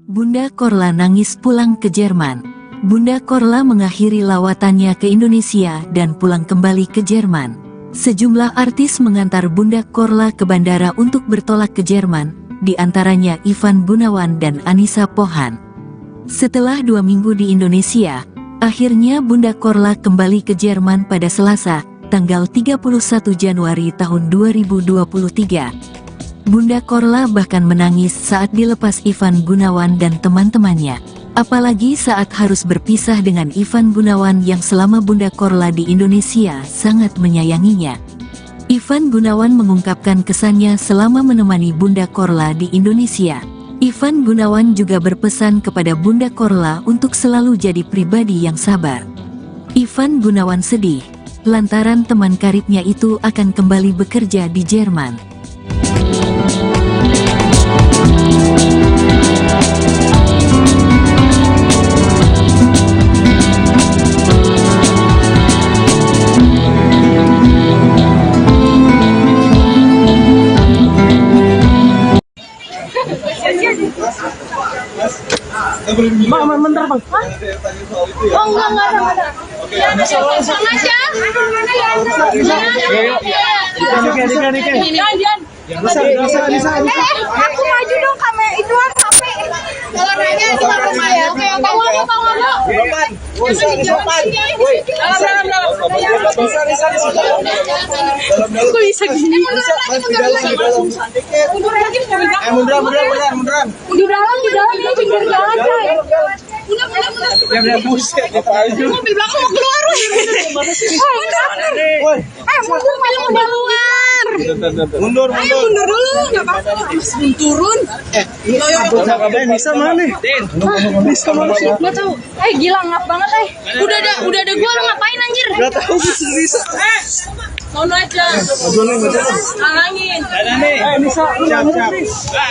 Bunda Korla nangis pulang ke Jerman. Bunda Korla mengakhiri lawatannya ke Indonesia dan pulang kembali ke Jerman. Sejumlah artis mengantar Bunda Korla ke bandara untuk bertolak ke Jerman, di antaranya Ivan Gunawan dan Anissa Pohan. Setelah 2 minggu di Indonesia, akhirnya Bunda Korla kembali ke Jerman pada Selasa, tanggal 31 Januari tahun 2023. Bunda Korla bahkan menangis saat dilepas Ivan Gunawan dan teman-temannya. Apalagi saat harus berpisah dengan Ivan Gunawan yang selama Bunda Korla di Indonesia sangat menyayanginya. Ivan Gunawan mengungkapkan kesannya selama menemani Bunda Korla di Indonesia. Ivan Gunawan juga berpesan kepada Bunda Korla untuk selalu jadi pribadi yang sabar. Ivan Gunawan sedih, lantaran teman karibnya itu akan kembali bekerja di Jerman. Bentar bang. Oh enggak ada. Langsung aja. Aku maju dong kamera itu HP. Kameranya di rumah ya. Oke, kok bisa gini? Mundur lagi, mundur dalam di pinggir jalan coy. Mundur. Buset, apa aja? Mobil belakang mau keluar. Mundur keluar. Mundur dulu, enggak apa-apa. Turun. Bisa mana? Bisa mana sih? Enggak tahu. Gila ngap banget Udah ada gua lu ngapain anjir? Enggak tahu bisa. Sono aja. Halangin. Bisa.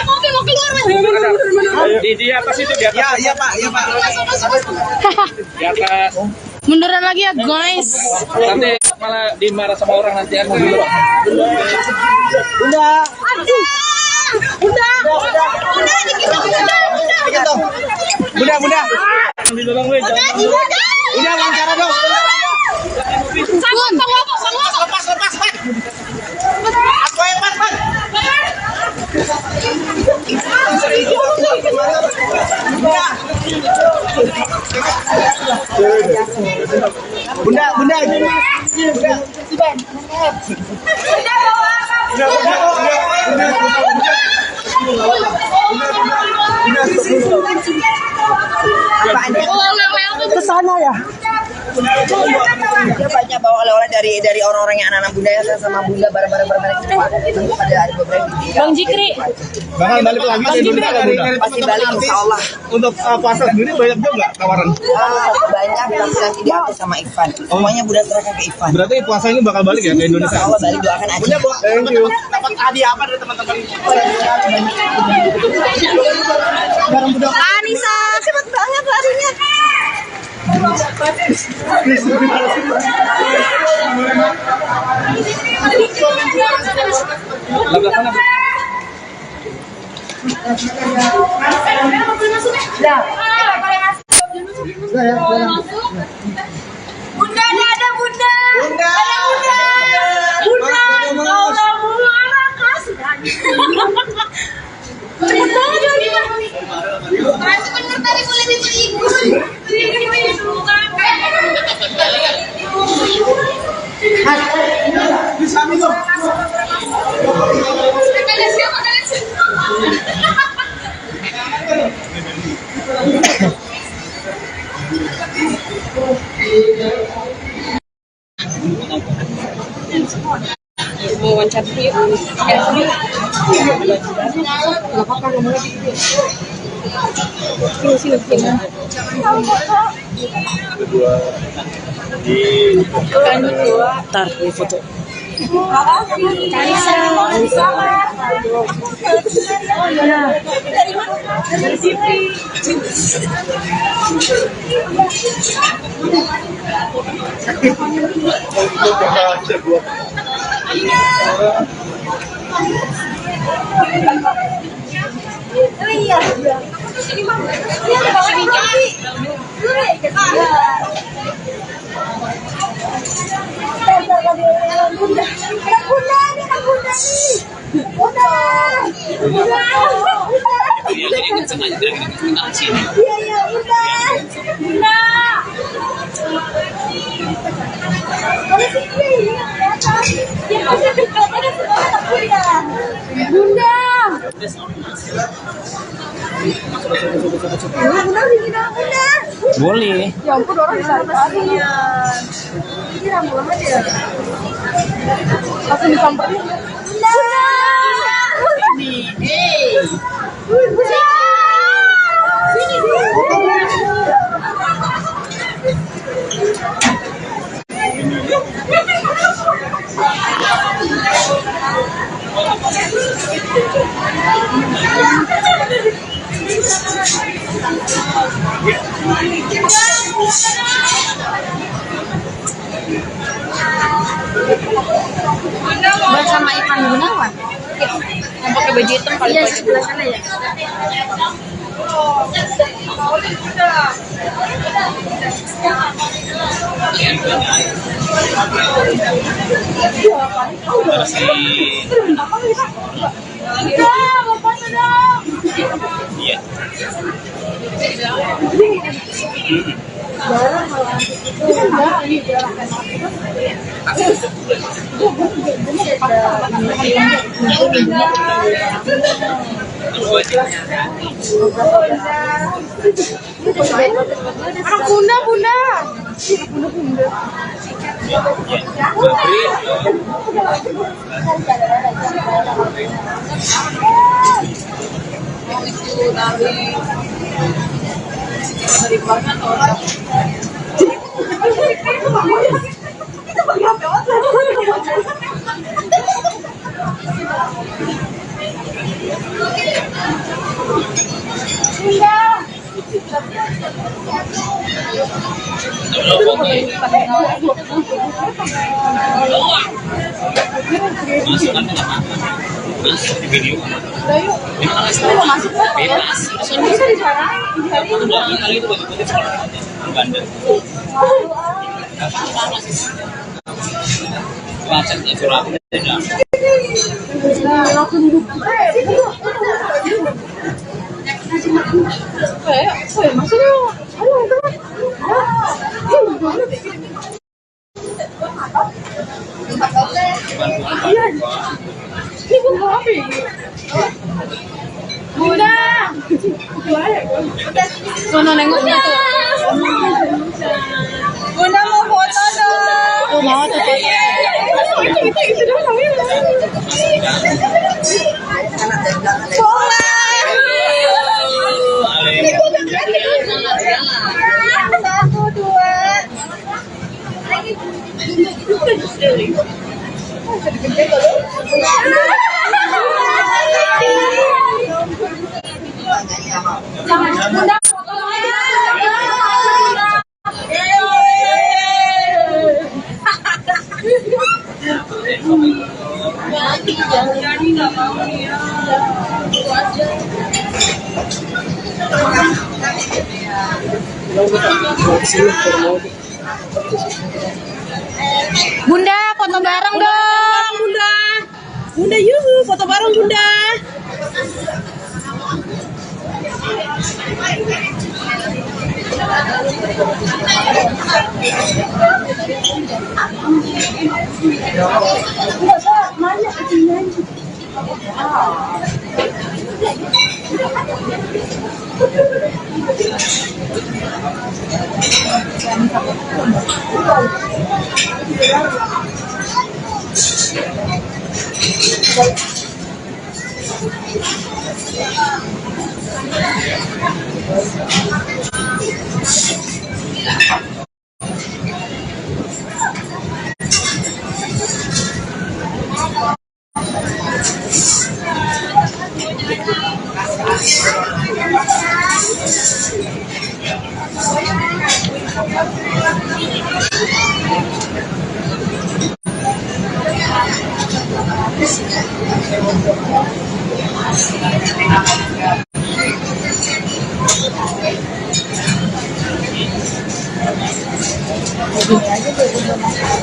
Mobil mau keluar mas. Di atas itu di atas. Iya pak. Di atas. Munduran lagi ya guys. Nanti malah dimarah sama orang nanti aku dulu. Udah. Aduh. Udah. Bunda. Udah wawancara dong. Lepas. Aku yang pas. Bunda. Ke sana ya. Dia banyak bawa oleh-oleh dari orang-orang yang anak-anak Bunda ya, sama Bunda barang-barang itu ada beberapa di Bang Jikri bakal balik lagi ke Indonesia nggak, Bunda? pasti balik insya Allah. Untuk puasa sendiri banyak juga nggak tawaran? Banyak nanti diatur sama Ivan. Semuanya Bunda serahkan ke Ivan. Berarti puasa ini bakal balik ya ke Indonesia? Insya Allah balik, doakan aja. Thank you. dapat hadiah apa dari teman-teman? Anissa cepet banget larinya. Bunda, ada Bunda. Cepet banget lagi, Mas. Bener tadi boleh ikut. Bisa minum. Kalian siapa? Mau wawancara dia. Ntar di foto. Dari TV. Oh iya. Sini Bang. Ini ada bawa Joki. Bunda. Bunda nih. Bunda. Iya, Bunda. Bunda. Bunda. Boleh. Ya ampun, orang bisa lari. Ini rambut aja. Langsung disamperin. Bunda. Bunda. Bersama Ivan Gunawan yang pakai baju hitam kali di sebelah sana ya. Iya. Anak bunda. Bunda nengok tuh. Bunda mau foto dong. Oh, mau tuh foto. Itu dong namanya. Satu, dua. Bunda foto jadi nggak mau ya. Bunda foto bareng dong. Bunda yuk foto bareng Bunda.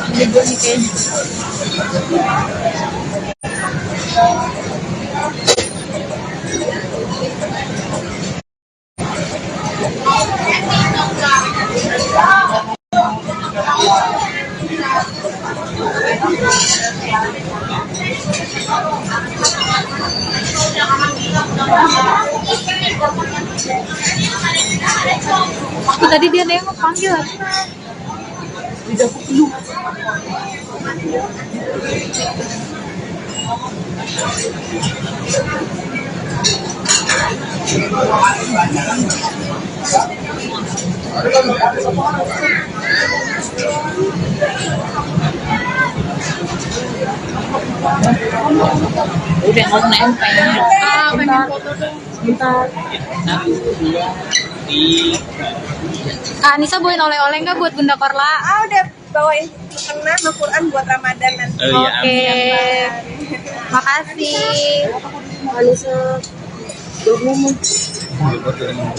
Ini gue nih kayaknya. Aku tadi dia nengok panggil aku. Lidah aku penuh. Udah mau nempel. Pengen foto dong. Bentar. Anissa bawain oleh-oleh nggak buat Bunda Korla? Udah bawain mukena Al-Quran buat Ramadan nanti. Oke. Makasih. Anissa.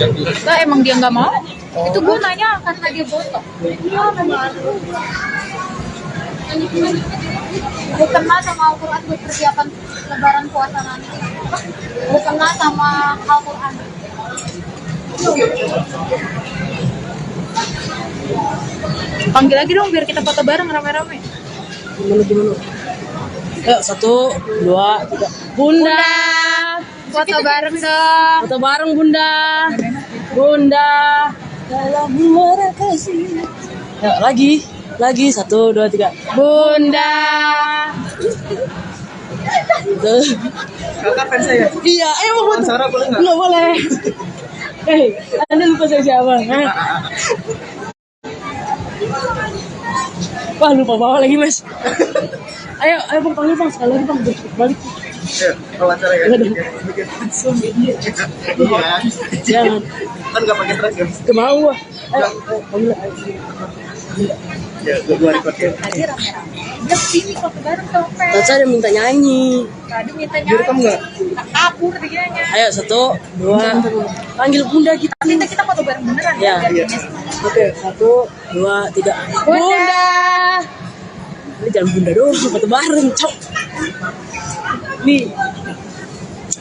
Enggak, emang dia nggak mau? Itu gue nanya karena dia botok. Mukena sama Al-Quran buat persiapan Lebaran puasa nanti. Mukena sama Al-Quran. Panggil lagi dong biar kita foto bareng rame-rame. Gimana? Ayo 1, 2, 3. Bunda. Foto bareng dong. Foto bareng Bunda. Bunda. Dalam muara kasih. Ya, lagi 1, 2, 3. Bunda. Kakak fans saya. Iya, ayo mau foto. Sarah boleh nggak? Nggak boleh. Anda lupa saya siapa? Wah, lupa bawa lagi, Mas. Ayo Bang, panggil Bang. Sekali lagi Bang, balik. Ya, wawancara ya. Iya. Jangan. Kan nggak pakai track ya? Kemau gua. Ayo, panggil. Ya, gua record ya. Dia sini foto bareng sama Fel. Tadi ada minta nyanyi. Tadi minta Direkam nyanyi. nggak? Kabur dianya. Ayo 1, 2. Panggil Bunda kita. Kita foto bareng beneran Ya. biar Iya. Oke, 1, 2, 3. Bunda. Ini jangan Bunda doang, foto bareng, cok. Nih,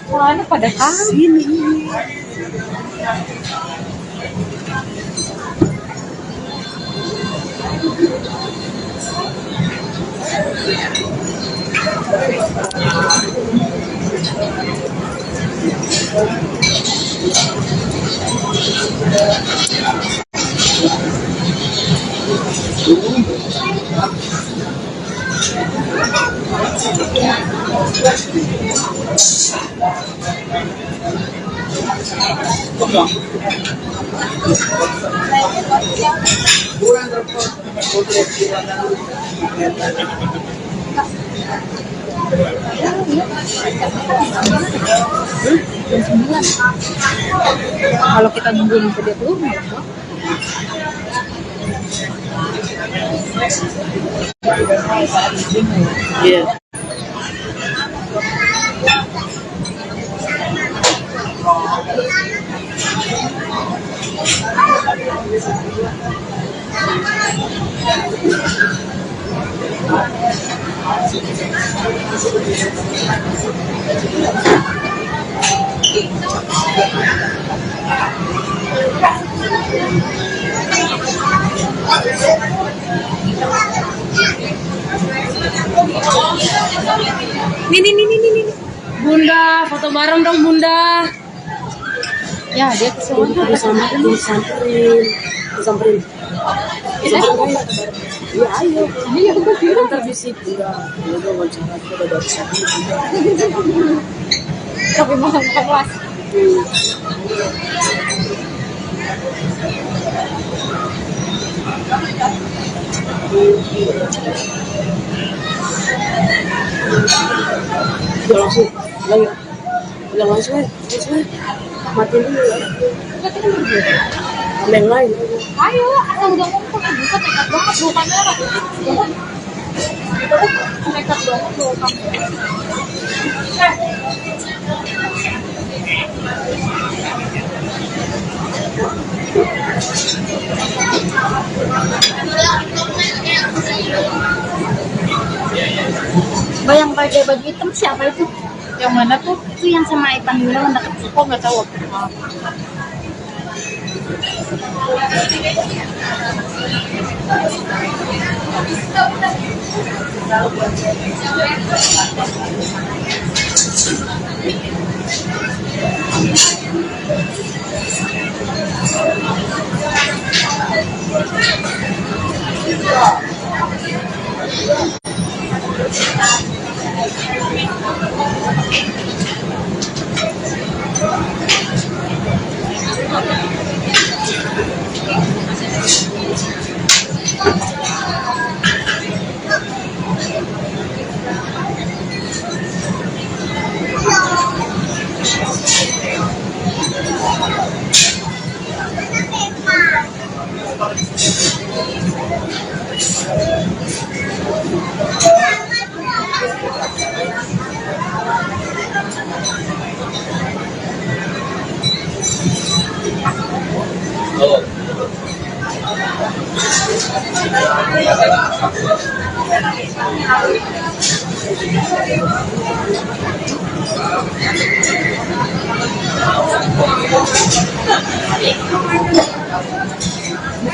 Wah, ini pada kawin ini. Kalau kita nungguin ke dia belum ya, iya. Nih. Bunda, foto bareng dong Bunda. Ya, dia kesono. Disamperin. Iya, ayo. Iya, aku kira. Ntar fisik Bunda. Bunda wawancara kita dari satu. Tapi mahal kelas. Udah langsung. Udah langsung aja. Matiin dulu. Ada yang lain. Ayo, asal udah ngomong pakai buka nekat banget bawa kamera. Nekat banget bawa kamera. Yang pakai baju hitam siapa itu? Yang mana tuh? Itu yang sama Ipan Gunawan dekat. Kok nggak tahu?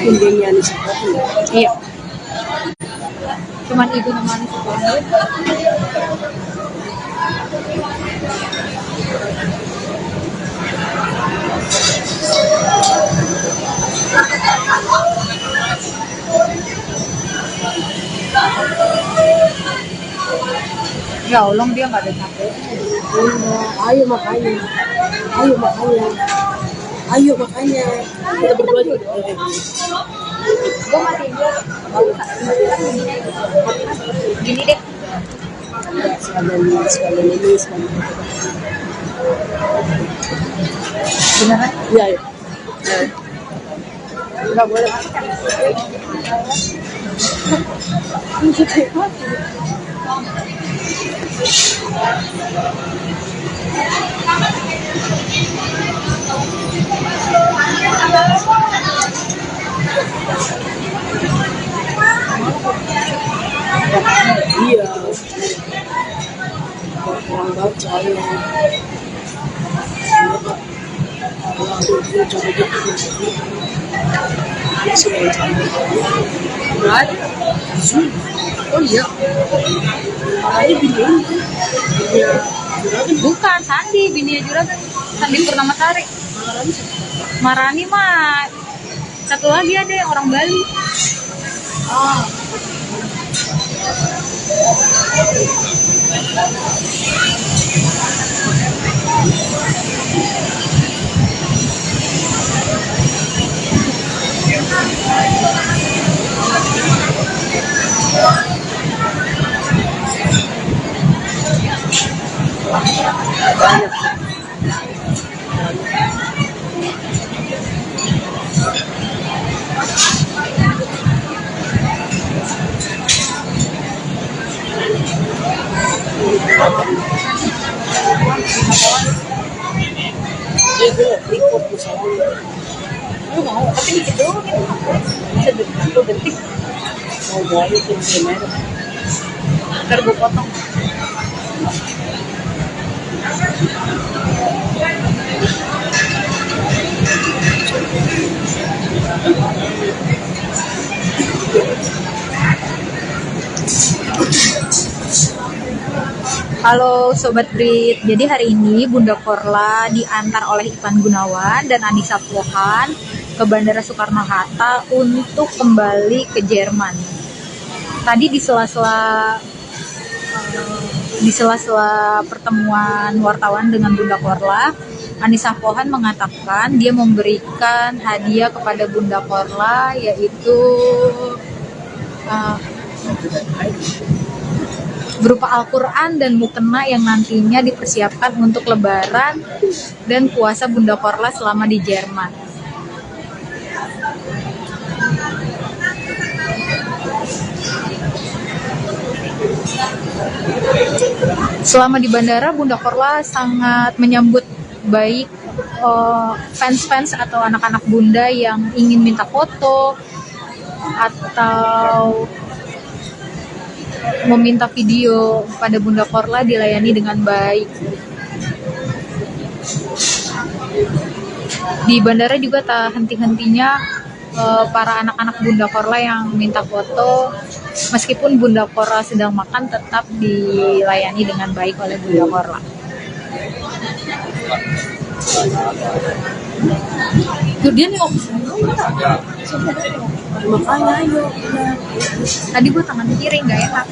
Bundanya nih seperti. Iya. Cuman ibu namanya sekolah. Ya Allah, dia nggak ada capek. Ayo makanya. Kita berdua juga. Gue matiin dulu. Gini deh. Sekalian ini. Beneran? Iya. Nggak boleh masuk kan? Iya. Orang baca ya. Oh iya. Bukan Sandi, bini Juragan. Sandi Purnamasari. Marani mah satu lagi ada yang orang Bali. Lu mau, tapi dikit doang gitu. Sedetik. Mau balik ke sini. Ntar gue potong. Halo Sobat Brit, jadi hari ini Bunda Korla diantar oleh Ipan Gunawan dan Anissa Pohan ke Bandara Soekarno-Hatta untuk kembali ke Jerman. Tadi di sela-sela pertemuan wartawan dengan Bunda Korla, Anissa Pohan mengatakan dia memberikan hadiah kepada Bunda Korla, yaitu berupa Al-Quran dan mukena yang nantinya dipersiapkan untuk Lebaran dan puasa Bunda Korla selama di Jerman. Selama di bandara, Bunda Korla sangat menyambut baik fans-fans atau anak-anak Bunda yang ingin minta foto atau meminta video pada Bunda Korla dilayani dengan baik. Di bandara juga tak henti-hentinya para anak-anak Bunda Korla yang minta foto, meskipun Bunda Korla sedang makan tetap dilayani dengan baik oleh Bunda Korla. Tuh dia nih makanya ayo. Tadi gue tangan kiri nggak enak.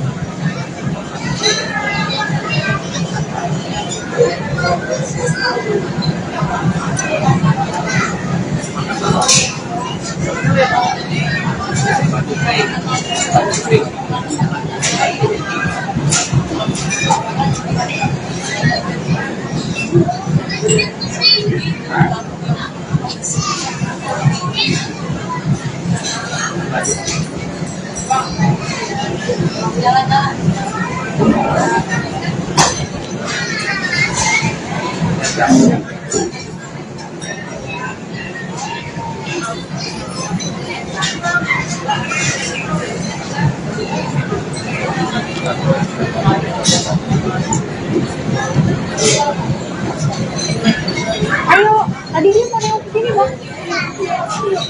Ayo, tadi dia mau nengok sini bang.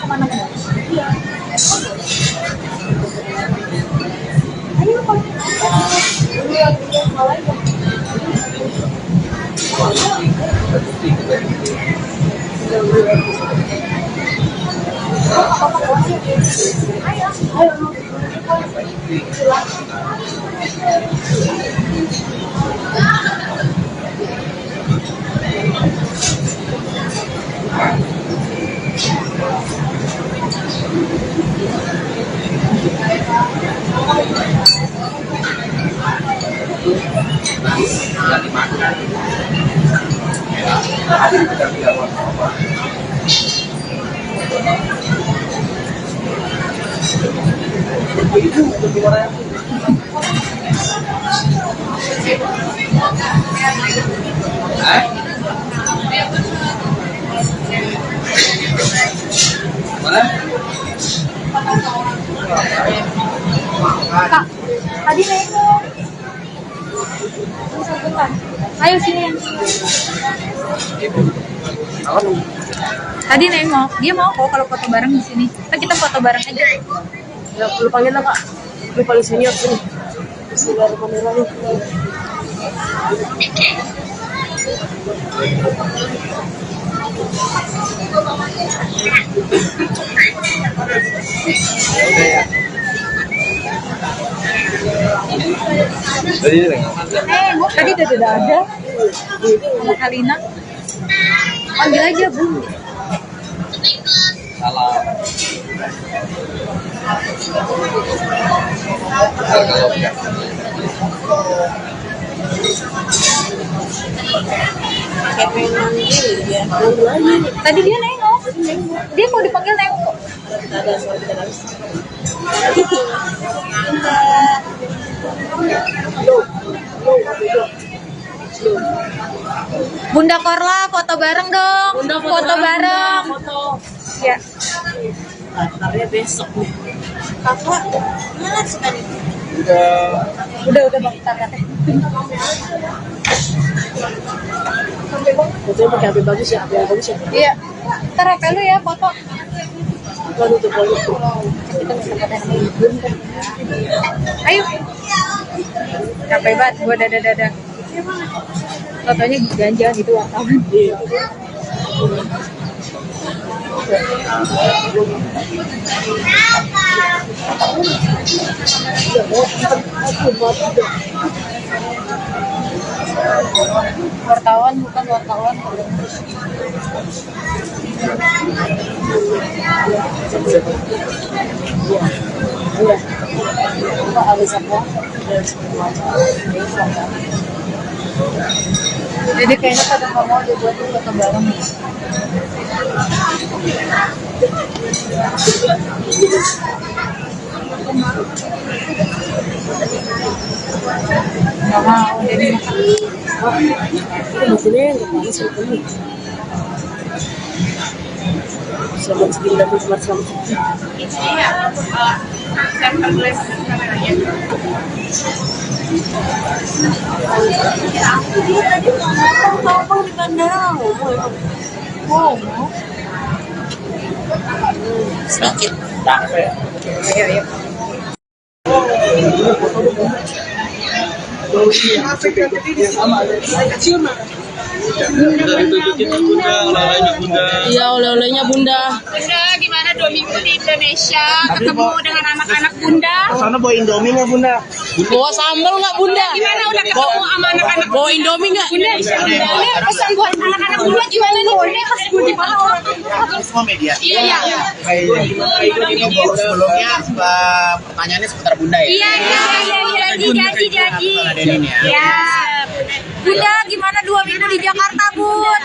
Kemana bang? Ayo kalau Kak, tadi nengok. Ayo sini. Tadi nengok, dia mau kok kalau foto bareng di sini. Kita foto bareng aja. Ya, lu panggil lah kak. Lu paling senior sini. Sudah ada kameranya. Tadi udah ada sama Kalina. Panggil aja Bu. Salam. Tadi dia nengok. Dia mau dipanggil nengok. Bunda Korla foto bareng dong. Bunda, foto bareng. Foto. Ya. Antarnya besok nih. Kakak, mana sekali? Udah bang, kita lihat. Fotonya pakai HP bagus ya, HP yang bagus ya. Iya. Ntar HP lu ya foto. Waduh tuh bagus tuh. Kita bisa foto sama ibu. Ayo. Capek banget, gua dada. Fotonya ganja gitu wartawan. Iya. Wartawan bukan wartawan. Iya. Pak Alisa Pak. Jadi kayaknya pada nggak mau dibuat foto bareng. Nggak mau, jadi Di sini nggak panas sebetulnya. Selamat sedih dan selamat sedih. Di bandara ngomong. Sedikit. Iya, oleh-olehnya Bunda. Bunda, gimana 2 minggu di Indonesia? Ketemu dengan anak-anak Bunda? Sana bawa Indomie nggak Bunda? Bawa sambal nggak Bunda? Gimana udah ketemu sama anak-anak Bawa Indomie nggak? Bunda? Bunda, pesan buat anak-anak Bunda gimana nih? Bunda pas gue di mana orang? Semua media. Iya. Sebelumnya pertanyaannya seputar Bunda ya. Iya. Jadi. Ya. Bunda, gimana 2 minggu di Jakarta, Bun?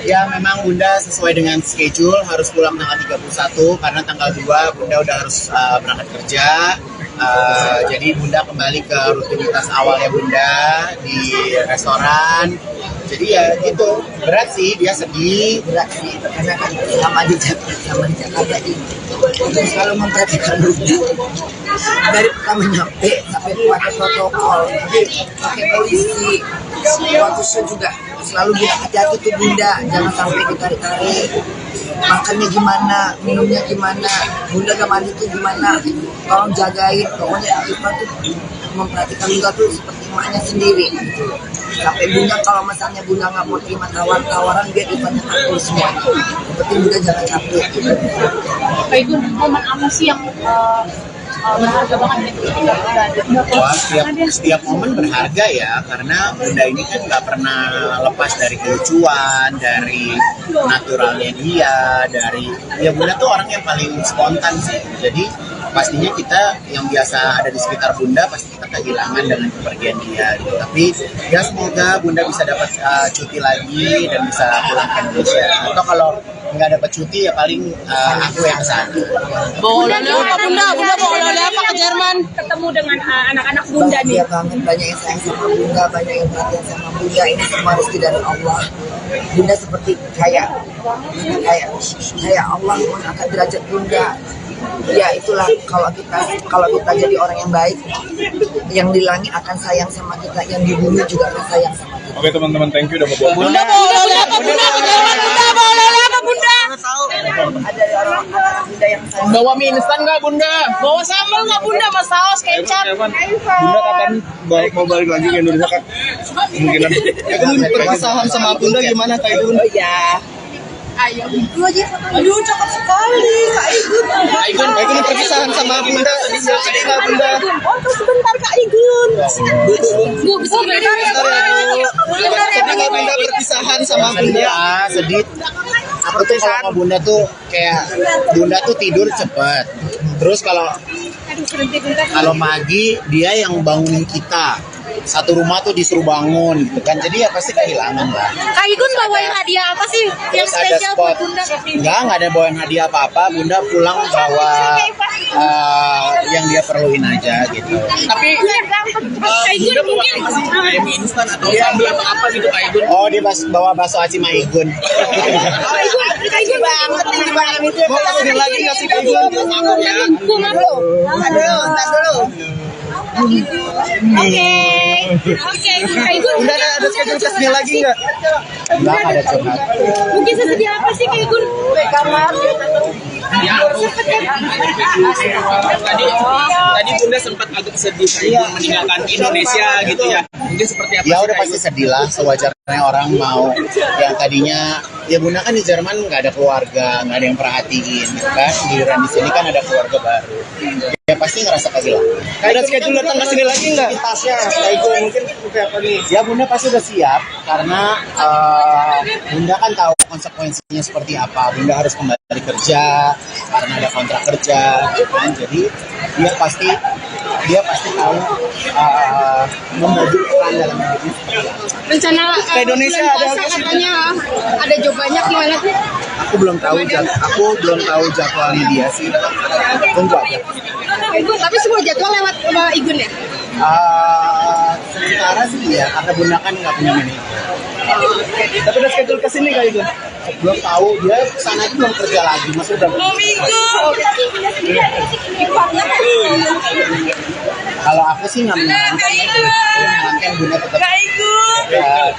Ya memang Bunda sesuai dengan schedule harus pulang tanggal 31 karena tanggal 2 Bunda udah harus berangkat kerja. Jadi Bunda kembali ke rutinitas awalnya Bunda di restoran. Jadi ya gitu, berat sih, dia sedih, berat sih karena kan sama di Jakarta ini kita selalu memperhatikan Bunda dari pertama nyampe sampai pakai protokol, pakai polisi, waktu show juga selalu bilang hati-hati tuh Bunda, jangan sampai ditarik-tarik. Makannya gimana, minumnya gimana, Bunda gak mandi tuh gimana, tolong jagain. Pokoknya Iva tuh memperhatikan Bunda tuh seperti emaknya sendiri gitu. Sampai Bunda kalau misalnya Bunda nggak mau terima tawaran biar Ivanya atur semua. Yang penting Bunda jangan capek gitu. Pak Igun, momen apa sih yang berharga banget gitu? Wah, setiap momen berharga ya, karena Bunda ini kan nggak pernah lepas dari kelucuan, dari naturalnya dia, dari ya Bunda tuh orang yang paling spontan sih. Jadi pastinya kita yang biasa ada di sekitar Bunda pasti kita kehilangan dengan kepergian dia gitu. Tapi ya semoga Bunda bisa dapat cuti lagi dan bisa pulang ke Indonesia. Atau kalau nggak dapat cuti ya paling aku yang sana. Bawa oleh-oleh apa Bunda? Bunda bawa oleh-oleh apa ke Jerman? Ketemu dengan anak-anak Bunda nih. Bahagia banget, banyak yang sayang sama Bunda, banyak yang perhatian sama Bunda. Ini semua rezeki dari Allah. Bunda seperti kayak Allah mengangkat derajat Bunda. Ya itulah kalau kita jadi orang yang baik, yang di langit akan sayang sama kita, yang di bumi juga akan sayang sama kita. Oke teman-teman, thank you udah mau bawa. Bunda bawa oleh-oleh apa Bunda? Bunda bawa oleh-oleh apa Bunda? Ada orang Bunda yang sayang. Bawa mie instan nggak Bunda? Bawa sambal nggak Bunda? Sama saus kecap? Bunda kapan mau balik lagi ke Indonesia kan? Kemungkinan. Perpisahan sama Bunda gimana Kak Idun? Oh ya. Ayo, itu aja. Aduh, cakep sekali, Kak Igun. Kak Idun perpisahan sama Bunda. Sama Bunda. Oh, sebentar Kak Igun. Bu, sebentar ya, Sedih nggak Bunda perpisahan sama Bunda? Ya, sedih. Aku tuh kalau sama Bunda tuh kayak Bunda tuh tidur cepet. Terus kalau pagi dia yang bangunin kita. Satu rumah tuh disuruh bangun gitu kan, jadi ya pasti kehilangan lah. Kak Igun bawain hadiah apa sih yang spesial buat Bunda? Nggak ada bawain hadiah apa-apa. Bunda pulang bawa yang dia perluin aja gitu. Tapi Kak Igun mungkin kayak mie instan atau sambal atau apa gitu Kak Igun? Oh, dia bawa bakso aci Maigun. Kak Igun banget tinggi banget itu. Mau kesini lagi nggak sih Kak Igun? Aduh, ntar dulu. Oke, Kak Igun. Udah ada schedule kesini lagi nggak? Nggak ada curhat. Mungkin sesedih apa sih Kak Igun? Kamar. Tadi Bunda sempat agak sedih Kak Igun meninggalkan Indonesia gitu ya. Mungkin seperti apa? Ya udah pasti sedih lah, sewajarnya orang mau yang tadinya ya Bunda kan di Jerman nggak ada keluarga, nggak ada yang perhatiin gitu kan. Giliran di sini kan ada keluarga baru. Ya pasti ngerasa kehilangan. Ada schedule datang ke sini lagi nggak? Tasnya kayak itu mungkin seperti apa nih? Ya Bunda pasti udah siap karena Bunda kan tahu konsekuensinya seperti apa. Bunda harus kembali kerja karena ada kontrak kerja, gitu kan. Jadi dia pasti tahu membagi peran dalam hidupnya seperti apa. Rencana Ke Indonesia bulan ada puasa apa sih? katanya ada job banyak gimana sih? Aku belum tahu jadwalnya dia sih. Tunggu aja. Igun, tapi semua jadwal lewat Igun ya? Sementara sih ya, karena Bunda kan nggak punya manajer. Tapi udah schedule ke sini Kak Igun? belum tahu, dia sana itu belum kerja lagi, masih udah. Kalau aku sih nggak menyarankan itu, menyarankan Bunda tetap. Ya,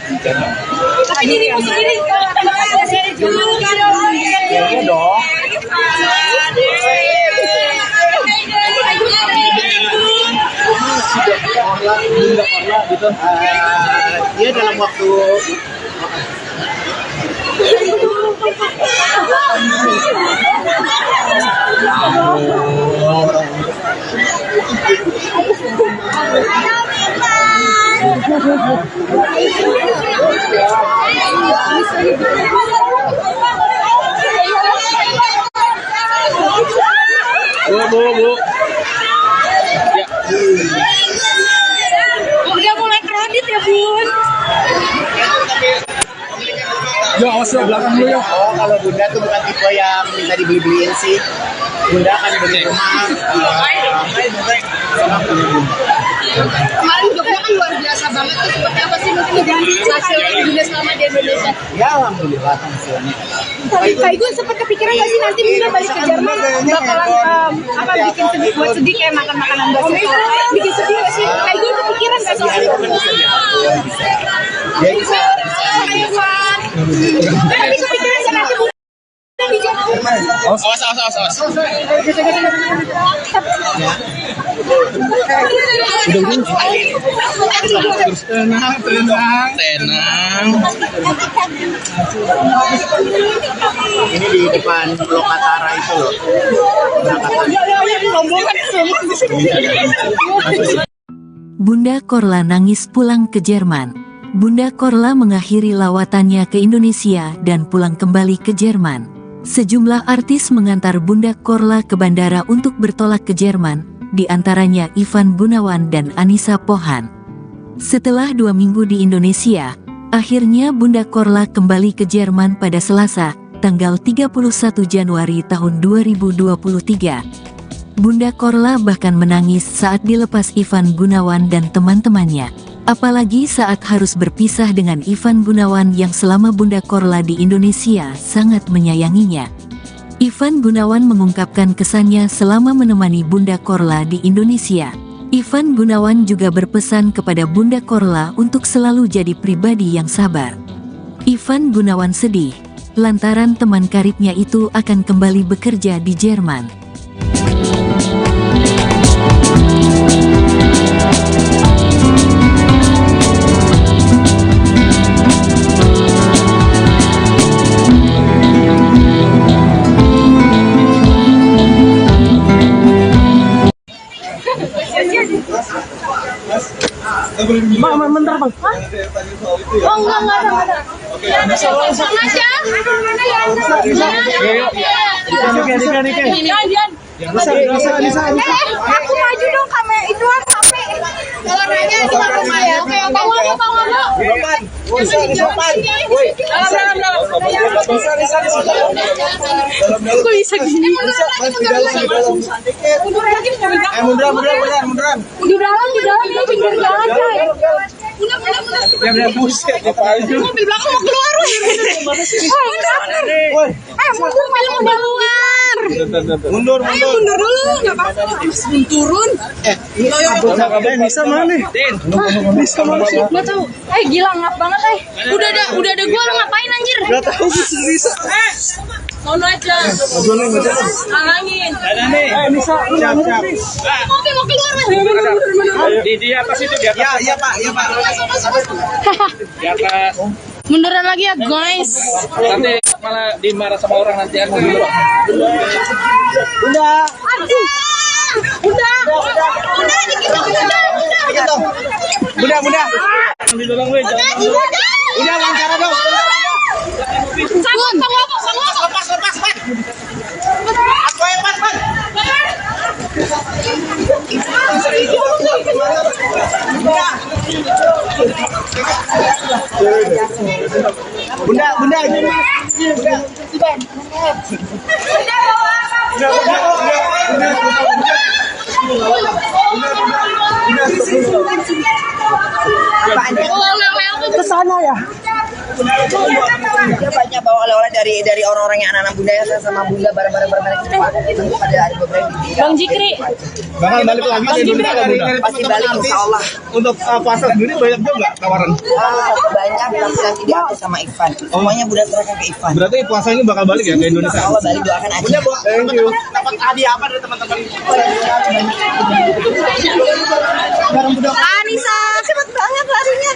iya dong. Bunda Korla gitu. Dia dalam waktu Bu. Ya. Udah mulai kredit ya, Bun. Yo, awas lo belakang lu ya. Oh, kalau Bunda tuh bukan tipe yang minta dibeli-beliin sih. Bunda akan beli rumah sama punya Bunda. Kemarin Jogja kan luar biasa banget tuh, seperti apa sih mungkin hasil Bunda selama di Indonesia? Ya alhamdulillah hasilnya. Kak Igun sempat kepikiran nggak sih nanti Bunda balik ke Jerman bakalan bikin sedih buat sedih kayak makan makanan basi? Bikin sedih nggak sih? Kak Igun kepikiran nggak soal itu? Ya bisa. Tapi kepikiran nggak nanti Bunda di Jerman? Awas. Tenang. Ini di depan Lokatara itu loh. Bunda Korla nangis pulang ke Jerman. Bunda Korla mengakhiri lawatannya ke Indonesia dan pulang kembali ke Jerman. Sejumlah artis mengantar Bunda Korla ke bandara untuk bertolak ke Jerman, di antaranya Ivan Gunawan dan Anissa Pohan. Setelah 2 minggu di Indonesia, akhirnya Bunda Korla kembali ke Jerman pada Selasa, tanggal 31 Januari tahun 2023. Bunda Korla bahkan menangis saat dilepas Ivan Gunawan dan teman-temannya. Apalagi saat harus berpisah dengan Ivan Gunawan yang selama Bunda Korla di Indonesia sangat menyayanginya. Ivan Gunawan mengungkapkan kesannya selama menemani Bunda Korla di Indonesia. Ivan Gunawan juga berpesan kepada Bunda Korla untuk selalu jadi pribadi yang sabar. Ivan Gunawan sedih lantaran teman karibnya itu akan kembali bekerja di Jerman. Bentar, Bang. Oh enggak ada. Sama aja. Aku maju dong kamera itu HP. Kameranya di rumah ya. Oke, Kok bisa gini? Mundur lagi, Munduran. Mundur dalam ini pinggir jalan, Cai. Mundur. Mobil belakang mau keluar. Mundur. Ayo mundur dulu, nggak apa-apa. Turun. Nisa mana? Nisa mana sih? Nggak tahu. Gila ngap banget, Udah ada gua, lo ngapain anjir? Nggak tahu Nisa. Sono aja. Halangin. Nisa, siap. Mobil mau keluar. Di atas itu, di atas. Ya Pak. Di atas. Munduran lagi ya guys. Nanti malah dimarah sama orang nanti aku dulu. Udah. Aduh. Udah. Udah. Udah wawancara dong. Lepas. Aku hebat, Bang. Bunda. Ke sana ya. Dia banyak bawa oleh-oleh dari orang-orang yang anak-anak bunda ya, sama bunda bareng-bareng itu Pak. Nanti pada hari beberapa ditinggal. Bang Jikri. Bakal balik lagi ke Indonesia nggak, Bunda? Pasti balik insya Allah. Untuk puasa sendiri banyak juga nggak tawaran? Banyak, tapi nanti diatur sama Ivan. Semuanya bunda serahkan ke Ivan. Berarti puasa ini bakal balik ya ke Indonesia? Insya Allah balik, doakan aja. Bunda, thank you. Dapat hadiah apa dari teman-teman? Anissa, cepet banget larinya.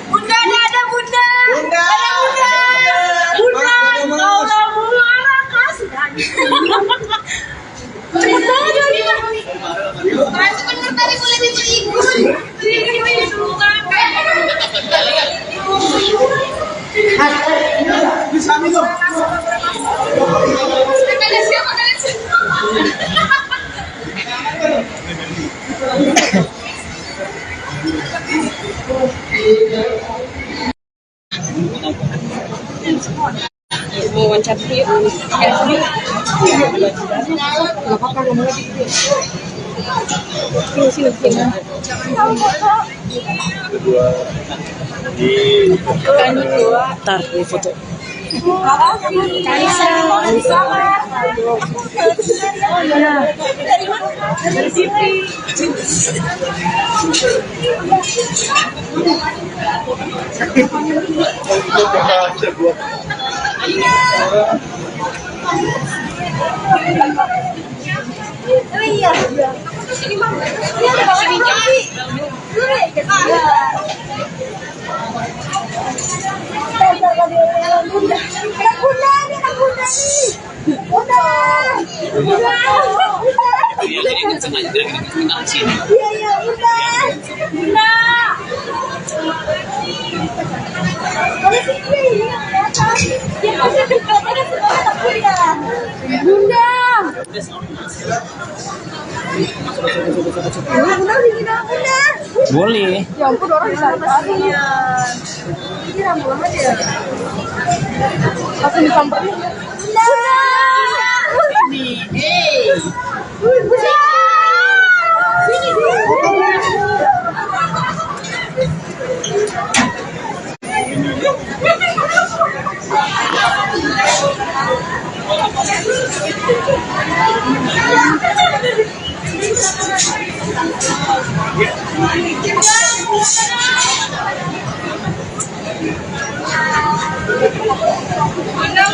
Bunda, ada Bunda. Bunda. Cepet banget lagi, Pak. Bener tadi boleh dibeli. Bisa minum. Kalian siapa? Mau wawancara yuk. Ntar di foto. Iya. Ini Bang. Ini ada bawa kopi. Boleh. Ya ampun, orang bisa kasihan. Ini rambut aja. Langsung disamperin. Bunda. Bunda. Sini.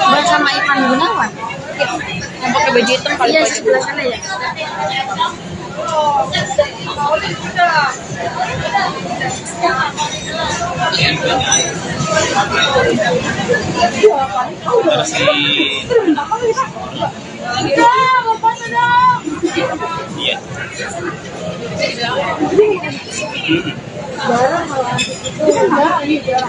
Bersama Ivan Gunawan. Yang pakai baju hitam kali. Iya, sebelah sana ya. Iya. Bunda. Di video.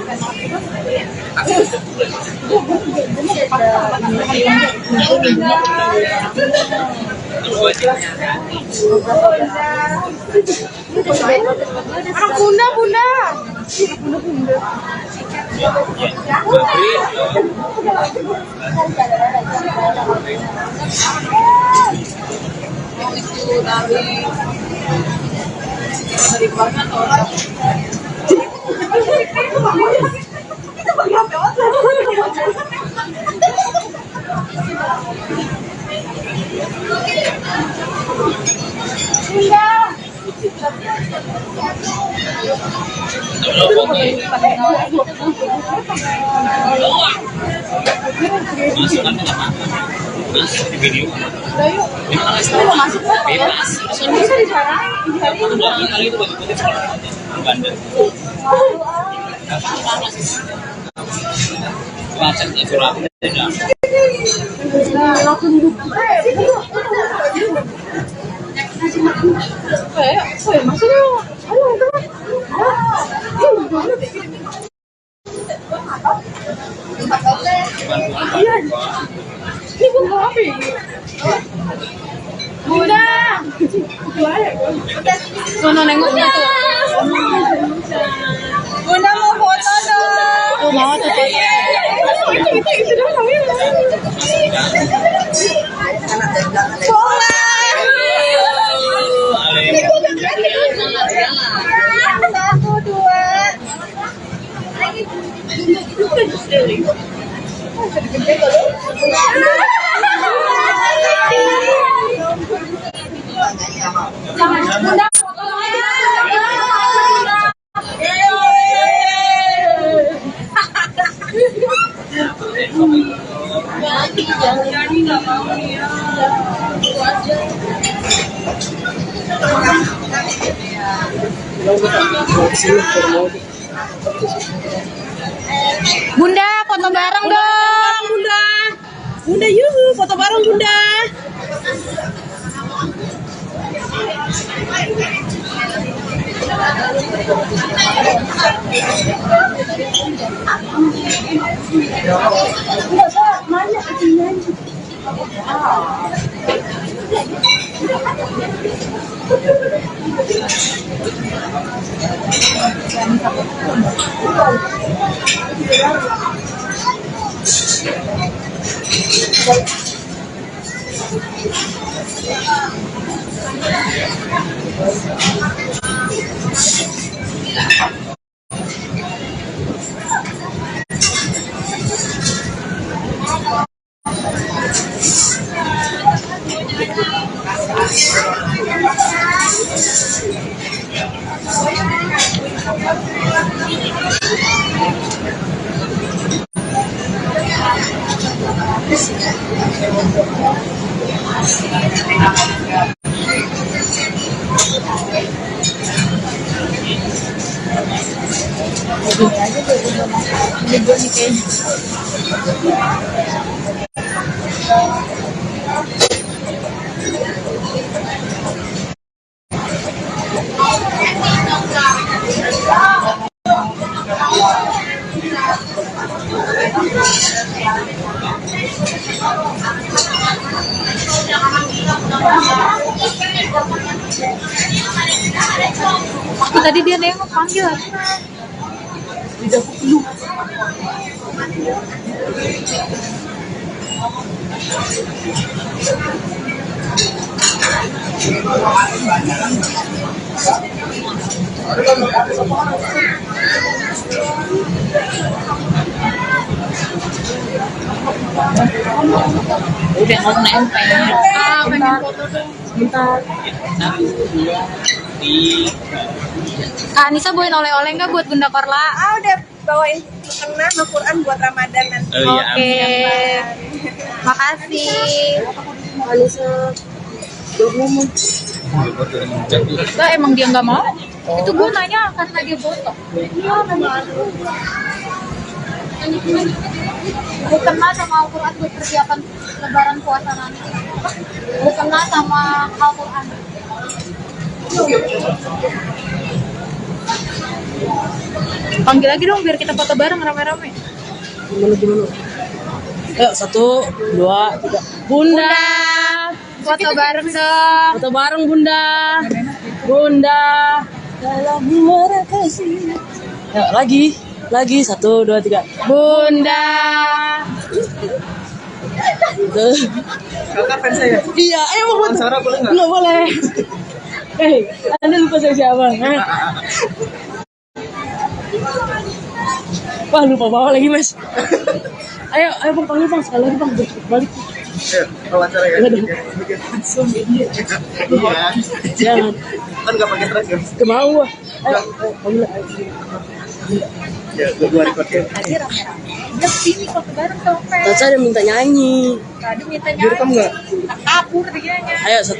Bunda. Sono nengoknya tuh. Bunda Tuh mau tuh. Bunda, foto bareng dong. Bunda. Bunda yuk, foto bareng Bunda. Tadi dia nengok panggil. Udah mau nempel. Bentar. Bentar. Kak Anissa bawain oleh-oleh nggak buat Bunda Korla? Udah bawain kena Al-Quran buat Ramadan nanti. Oke. Makasih. Anissa. Lah emang dia nggak mau? Itu gue nanya karena dia botok. Bukanlah sama Al-Quran buat persiapan lebaran puasa nanti. Bukanlah sama Al-Quran. Panggil lagi dong biar kita foto bareng rame-rame. Gimana? Ayo 1, 2, 3. Bunda. Foto bareng dong. Foto bareng Bunda. Bunda. Dalam mereka sih. Ayo lagi. 1, 2, 3. Bunda. Kakak fans saya. Iya, ayo mau foto. Sarah boleh nggak? Nggak boleh. Anda lupa saya siapa? Wah, lupa bawa lagi, Mas. Ayo Bang, panggil Bang. Sekali lagi Bang, balik. Wawancara ya. Jangan. Kan nggak pakai track ya? Kemau gua. Ayo, panggil. Ya, gua record ya. Tadi rame-rame. Dia kesini foto bareng dong, Fel. Tadi ada minta nyanyi. Tadi minta Direkam nyanyi. nggak? Kabur dianya. Ayo 1,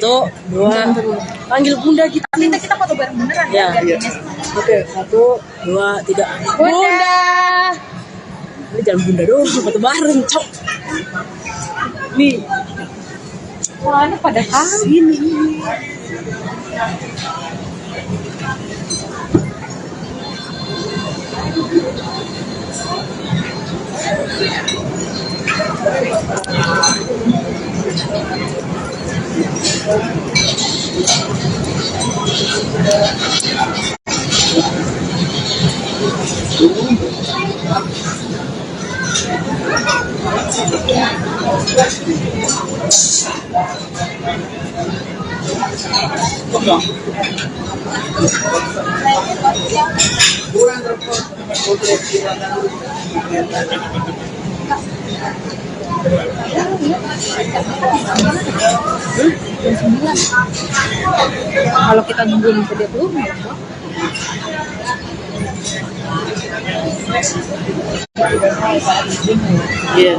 2. Panggil Bunda kita. Kita foto bareng beneran Ya. ya. Oke, 1, 2, 3. Bunda. Ini jangan Bunda doang, foto bareng, cok. Nih, Wah, ini pada sini. Kalau kita nungguin dia belum, Iya.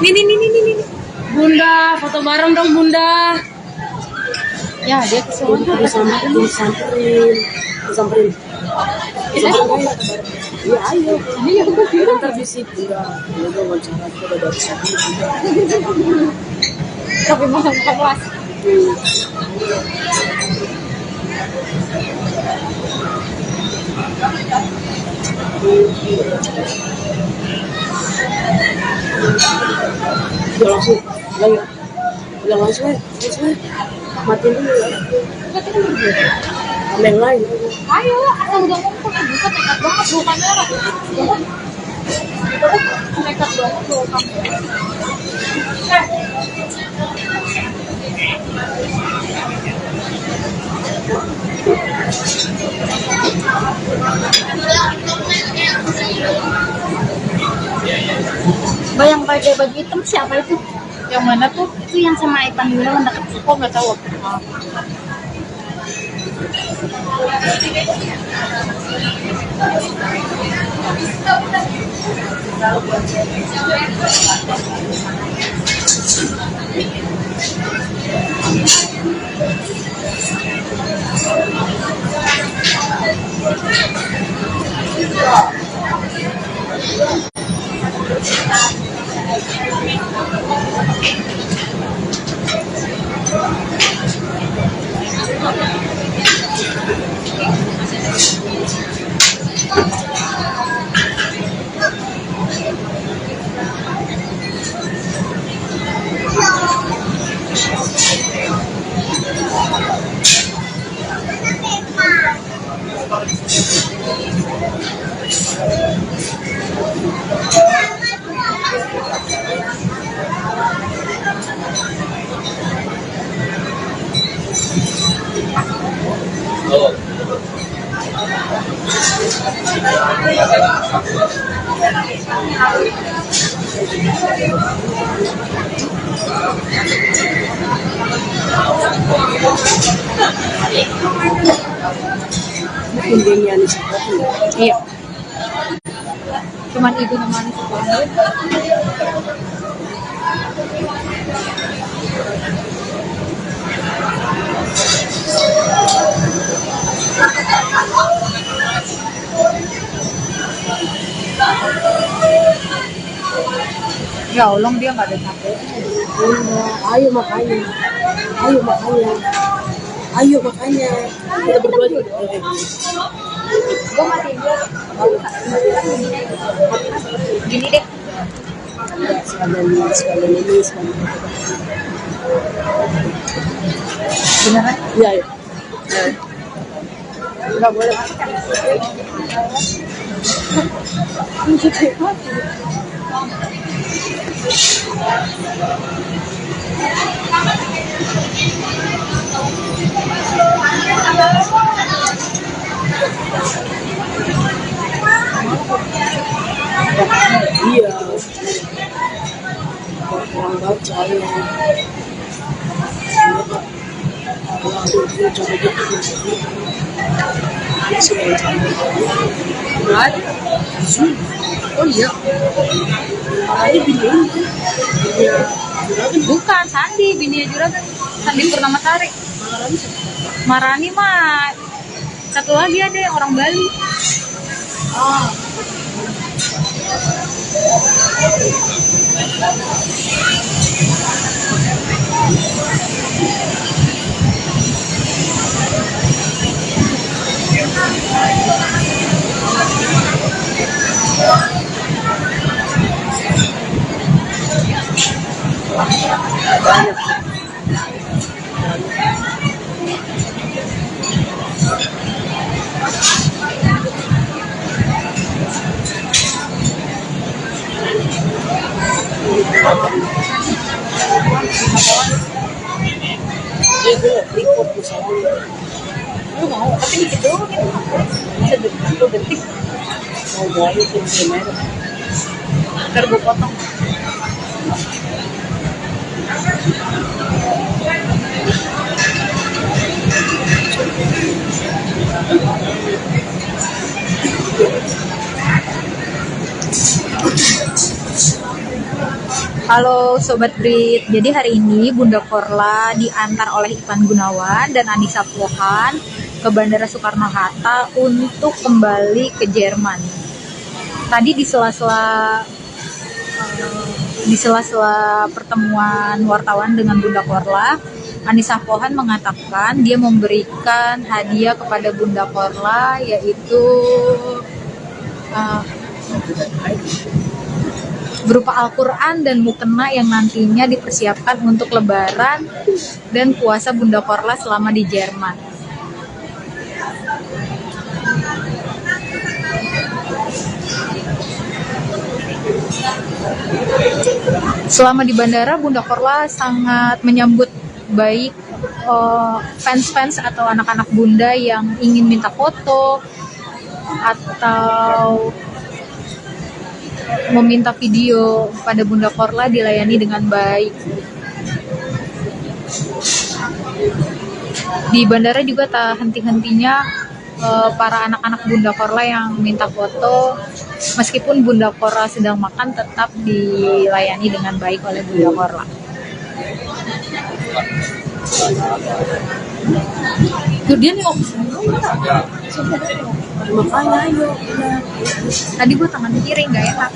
Nih. Bunda, foto bareng dong Bunda. Ya, dia kesana. Disamperin. Iya, ayo. Iya, aku kira. Ntar visit Bunda. Bunda wawancara kita dari sana. Tapi mahal kelas. Udah langsung, udah langsung ya, matiin dulu ya. Sama yang lain. Ayo, asal udah ngomong buka nekat banget bawa kamera. Nekat banget bawa kamera. Bayang pakai baju hitam siapa itu? Yang mana tuh? Itu yang sama Ipan Gunawan deket. Kok nggak tahu? Indenya nih Iya. Cuman ibu namanya sekolah. Ya Allah, dia nggak ada capek. Ayo makanya. Kita berdua juga. Gue masih gini deh. Sekalian ini. Beneran? Iya, iya. Nggak boleh masuk kan? Iya. Orang baca ya. Oh iya. Bukan Sandi, bini Juragan. Sandi Purnamasari. Marani mah satu lagi ada yang orang Bali. Oh. Lu mau, tapi dikit doang ya. Bisa detik, 10 detik. Mau balik ke gimana? Ntar gue potong. Halo Sobat Brit, jadi hari ini Bunda Korla diantar oleh Ivan Gunawan dan Anissa Pohan ke Bandara Soekarno-Hatta untuk kembali ke Jerman. Tadi di sela-sela pertemuan wartawan dengan Bunda Korla, Anissa Pohan mengatakan dia memberikan hadiah kepada Bunda Korla, yaitu berupa Al-Quran dan mukena yang nantinya dipersiapkan untuk Lebaran dan puasa Bunda Korla selama di Jerman. Selama di bandara, Bunda Korla sangat menyambut baik fans-fans atau anak-anak Bunda yang ingin minta foto atau meminta video pada Bunda Korla, dilayani dengan baik. Di bandara juga tak henti-hentinya para anak-anak Bunda Korla yang minta foto, meskipun Bunda Korla sedang makan tetap dilayani dengan baik oleh Bunda Korla. Tuh dia nih makanya ayo. Tadi gue tangan kiri nggak enak.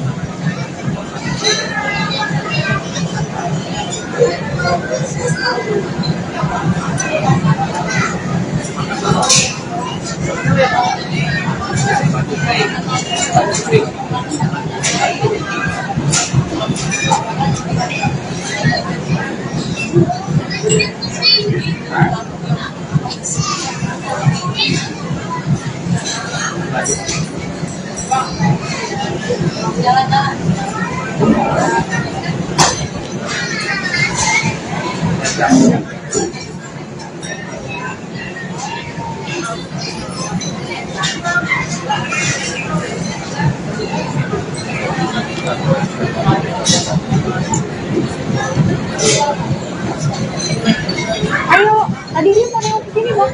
Ayo, tadi dia mau nengok ke sini, Bang.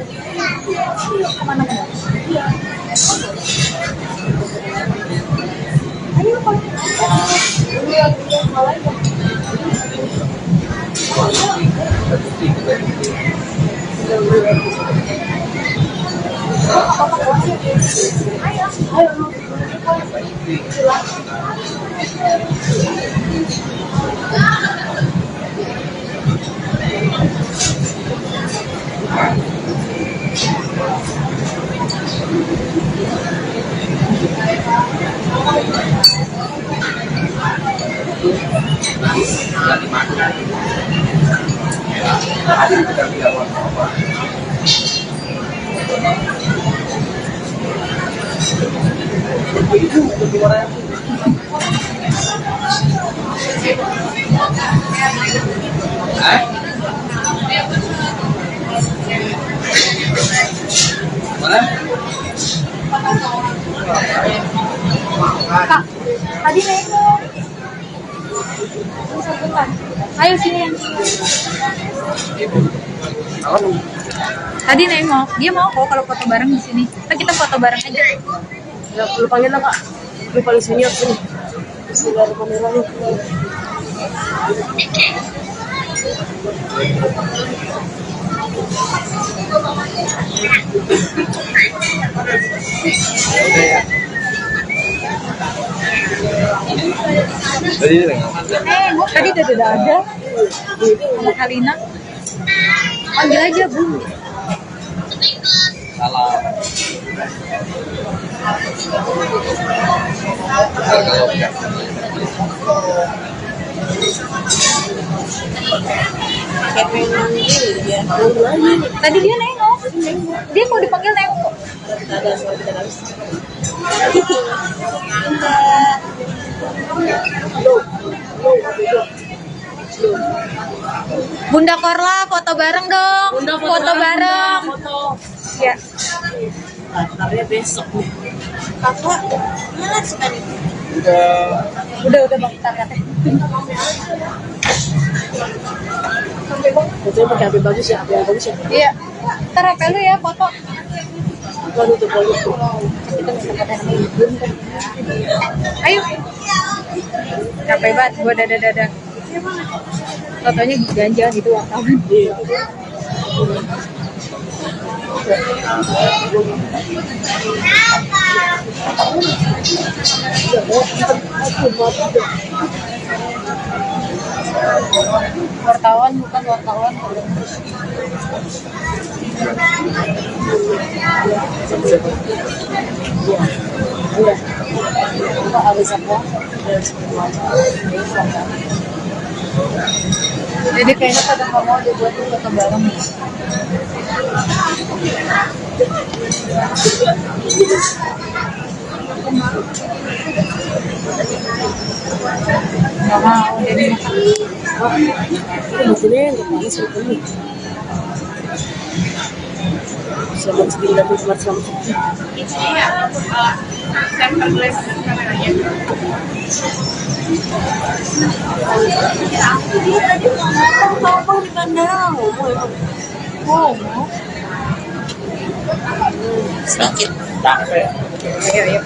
Kemana, Bang? Ayo, Bang. Kak, tadi nengok. Ayo sini. Tadi nengok, dia mau kok kalau foto bareng di sini. Kita foto bareng aja. Ya, lu panggil lah Kak. Lu paling senior sini. Sudah ada kameranya. Tadi udah ada sama Kalina. Panggil aja Bu. Tadi dia nengok. Dia mau dipanggil nengok. Bunda Korla foto bareng dong. Foto bareng. Ya. Karya besok nih. Kakak, mana suka nih? Udah Bang, kita lihat ya. Fotonya pakai HP bagus ya, HP yang bagus ya. Iya. Ntar HP lu ya foto. Waduh tuh bagus tuh. Kita bisa pakai nama ibu kan. Ayo. Capek banget, gua dada. Fotonya jangan gitu wartawan. Wartawan bukan wartawan. Jadi kayaknya pada nggak mau dibuat foto bareng. Nggak mau, jadi Selamat segini dan selamat Di bandara ngomong. Sedikit. Ayo.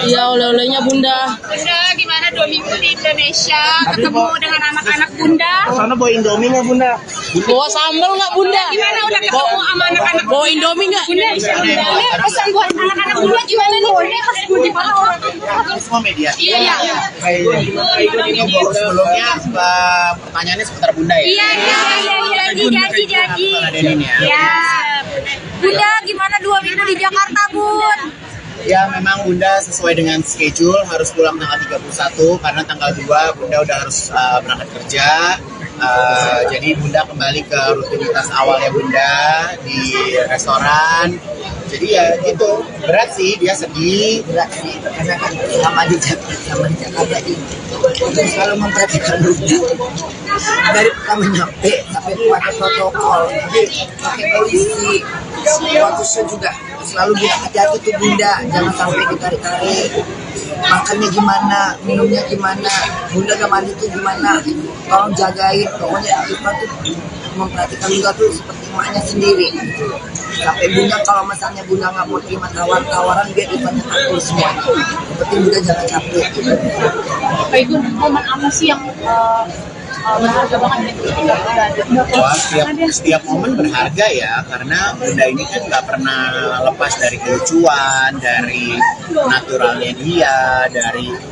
Iya, oleh-olehnya Bunda. Bunda, gimana 2 minggu di Indonesia? Ketemu dengan anak-anak Bunda? Sana bawa Indomie nggak Bunda? Bawa sambal nggak Bunda? Gimana udah ketemu sama anak-anak Bawa Indomie nggak? Bunda? Bunda, pesan buat anak-anak Bunda gimana nih? Bunda, pas Bunda mana orang? Semua media. Iya. Sebelumnya pertanyaannya seputar Bunda ya. Iya. Janji. Ladenin ya. Ya. Bunda, gimana 2 minggu di Jakarta, Bun? Ya memang Bunda sesuai dengan schedule harus pulang tanggal 31 karena tanggal 2 Bunda udah harus berangkat kerja. Jadi Bunda kembali ke rutinitas awalnya Bunda di restoran. Jadi ya gitu, berat sih, dia sedih. Berat sih, karena kan sama di Jakarta ini kita selalu memperhatikan Bunda dari pertama nyampe sampai pakai protokol, pakai polisi. Waktu saya juga selalu bilang hati-hati tuh Bunda, jangan sampai ditarik-tarik. Makannya gimana, minumnya gimana, Bunda gak mandi tuh gimana, tolong jagain. Pokoknya kita tuh memperhatikan Bunda tuh seperti emaknya sendiri. Sampai Bunda kalau misalnya Bunda nggak mau terima tawaran biar Ivannya atur semua. Yang penting Bunda jangan capek. Apa itu momen apa sih yang berharga banget? Wah, setiap momen berharga ya, karena Bunda ini kan nggak pernah lepas dari kelucuan, dari naturalnya dia,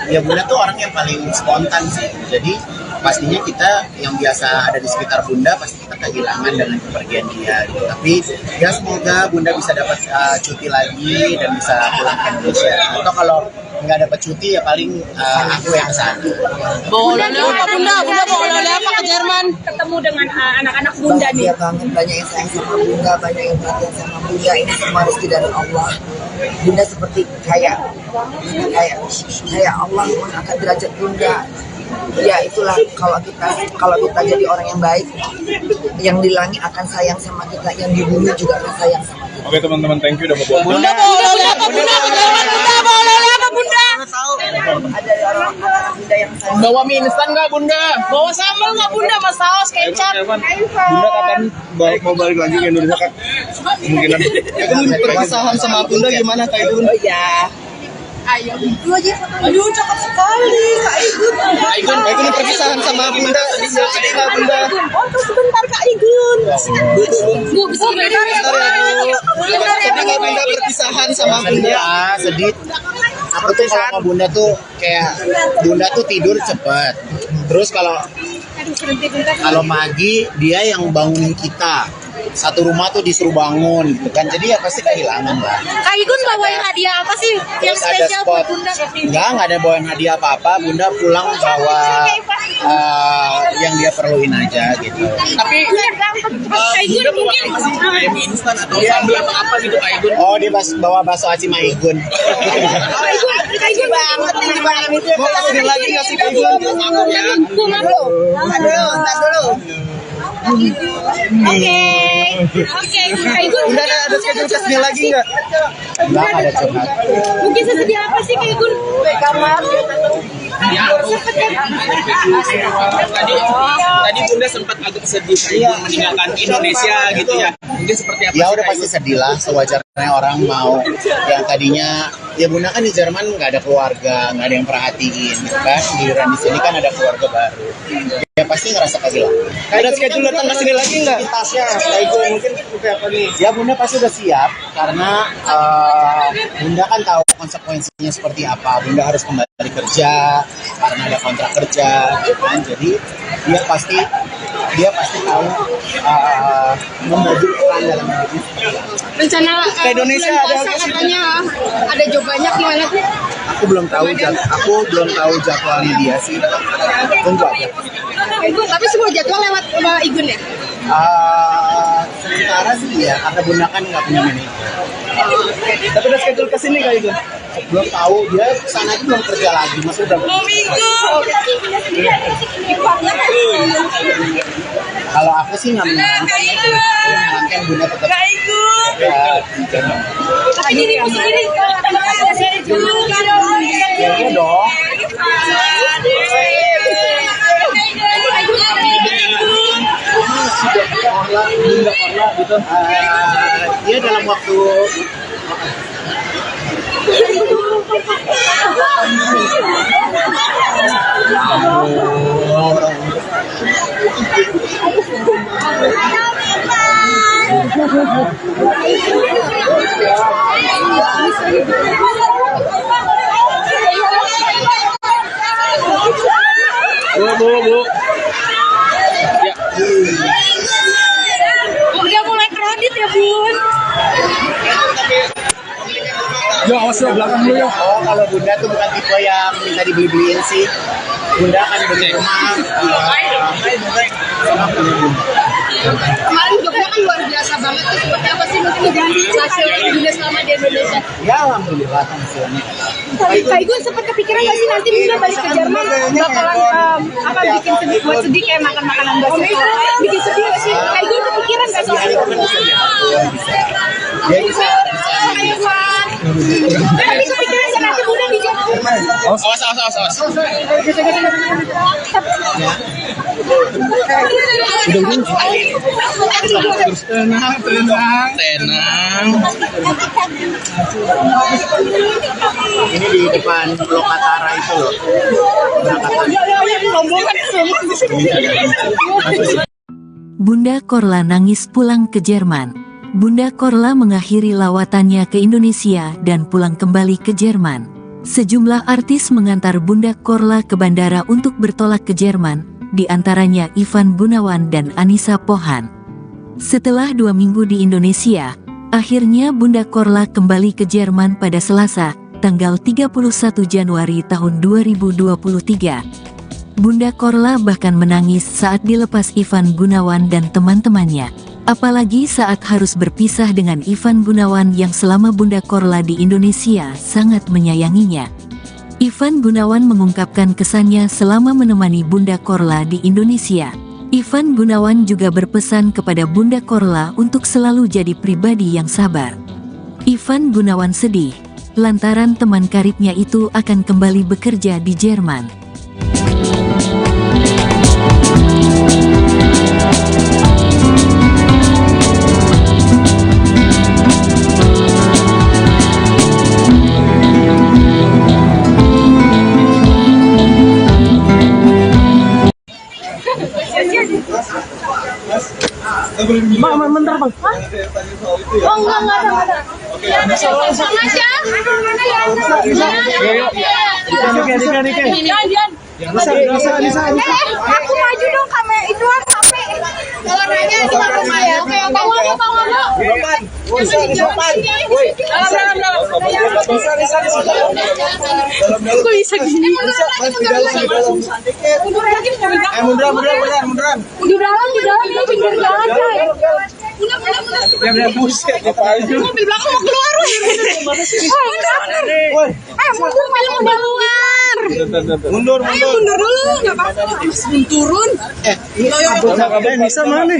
ya Bunda tuh orang yang paling spontan sih. Jadi pastinya kita yang biasa ada di sekitar Bunda pasti kita kehilangan dengan kepergian dia gitu. Tapi ya semoga Bunda bisa dapat cuti lagi dan bisa pulang ke Indonesia. Atau kalau nggak dapat cuti ya paling aku yang kesana. Bawa oleh-oleh apa Bunda? Bunda bawa oleh-oleh apa ke Jerman? Ketemu dengan anak-anak Bunda nih. Bahagia banget, banyak yang sayang sama Bunda, banyak yang perhatian sama Bunda. Ini semua rezeki dari Allah. Bunda seperti kayak Allah mengangkat derajat Bunda. Ya itulah kalau kita jadi orang yang baik, yang di langit akan sayang sama kita, yang di bumi juga akan sayang sama kita. Oke teman-teman, thank you udah mau bawa. Bunda bawa oleh-oleh apa Bunda? Bunda bawa oleh-oleh apa Bunda? Ada orang-orang Bunda yang sayang. Bawa mie instan nggak Bunda? Bawa sambal nggak Bunda? Sama saus kecap? Bunda kapan mau balik lagi ke Indonesia kan? Kemungkinan. Perpisahan sama Bunda gimana Kak Idun? Oh ya, Ayo, itu aja. Aduh, cakep sekali, Kak Igun. Kak Igun perpisahan sama Bunda. Sedih nggak Bunda? Oh, sebentar Kak Igun. Bu, sebentar ya, Bu. Sedih nggak Bunda perpisahan sama Bunda? Ya, sedih. Aku tuh kalau sama Bunda tuh kayak Bunda tuh tidur cepet. Terus kalau pagi dia yang bangunin kita. Satu rumah tuh disuruh bangun gitu kan. Jadi ya pasti kehilangan lah. Kak Igun bawain hadiah apa sih yang Terus ada spesial buat spot. Bunda? Nggak ada bawain hadiah apa-apa. Bunda pulang bawa yang dia perluin aja gitu. Tapi Bunda bawa kayak mie instan atau sambal atau apa gitu Kak Igun? Oh, dia bawa bakso aci Ma Igun. Kak Igun banget nih bang itu. Mau kesini lagi nggak sih Kak Igun? Bu, malu. Tar dulu. Oke, Kak Igun. Bunda ada schedule kesini lagi nggak? Nggak ada curhat. Mungkin sesedih apa sih Kak Igun? Kamar. Tadi Bunda sempat agak sedih Kak Igun meninggalkan Indonesia gitu ya. Mungkin seperti apa? Ya sih, udah Kak pasti Igun? sedih lah, sewajarnya orang mau yang tadinya ya Bunda kan di Jerman nggak ada keluarga, nggak ada yang perhatiin gitu kan. Giliran di sini kan ada keluarga baru. Ya pasti ngerasa kehilangan. Ada schedule datang ke sini lagi nggak? Tasnya Kak Igun mungkin seperti apa nih? Ya Bunda pasti udah siap karena Bunda kan tahu konsekuensinya seperti apa. Bunda harus kembali kerja karena ada kontrak kerja, gitu kan. Jadi dia pasti tahu membagi peran dalam hidupnya seperti apa. Rencana Ke Indonesia bulan ada puasa apa sih? katanya ada job banyak gimana tuh? Aku belum tahu jadwalnya dia sih. Tunggu aja. Kak Igun, tapi semua jadwal lewat Mbak Igun ya? Sementara sih ya, karena Bunda kan nggak punya manajer. Tapi ada schedule kesini Kak Igun? Belum tahu, dia sana itu belum kerja lagi, maksudnya udah. Kalau aku sih nggak menyarankan itu, aku menyarankan Bunda tetap kerja di Jerman. Ya dong. Bunda Korla gitu. Dia dalam waktu Bu. Ya. Udah mulai kredit ya Bun? Yo, awas lo belakang lu yo. Oh, kalau Bunda tuh bukan tipe yang minta dibeli-beliin sih. Bunda akan beli rumah. Kemarin jobnya kan luar biasa banget tuh. Seperti apa sih mungkin hasil Bunda selama di Indonesia? Ya alhamdulillah hasilnya. Kak Igun sempat kepikiran nggak sih nanti Bunda balik ke Jerman bakalan bikin sedih buat sedih kayak makan makanan basi? Bikin sedih nggak sih? Kak Igun kepikiran nggak soal itu? Dia bisa. Tapi kepikiran nggak nanti Bunda di Jerman? Awas. Tenang. Ini di depan Lokatara itu loh. Bunda Korla nangis pulang ke Jerman. Bunda Korla mengakhiri lawatannya ke Indonesia dan pulang kembali ke Jerman. Sejumlah artis mengantar Bunda Korla ke bandara untuk bertolak ke Jerman, di antaranya Ivan Gunawan dan Anissa Pohan. Setelah 2 minggu di Indonesia, akhirnya Bunda Korla kembali ke Jerman pada Selasa, tanggal 31 Januari tahun 2023. Bunda Korla bahkan menangis saat dilepas Ivan Gunawan dan teman-temannya. Apalagi saat harus berpisah dengan Ivan Gunawan yang selama Bunda Korla di Indonesia sangat menyayanginya. Ivan Gunawan mengungkapkan kesannya selama menemani Bunda Korla di Indonesia. Ivan Gunawan juga berpesan kepada Bunda Korla untuk selalu jadi pribadi yang sabar. Ivan Gunawan sedih, lantaran teman karibnya itu akan kembali bekerja di Jerman. Bentar bang. Oh enggak ada. Sama aja. Aku maju dong kamera itu HP. Kameranya di rumah ya. Oke, kok bisa gini? Mundur lagi munduran. Di dalam ini pinggir jalan coy. Mundur. Mobil belakang mau keluar. Mundur keluar. Mundur. Ayo mundur dulu, nggak apa-apa. Belum turun. Bisa mana?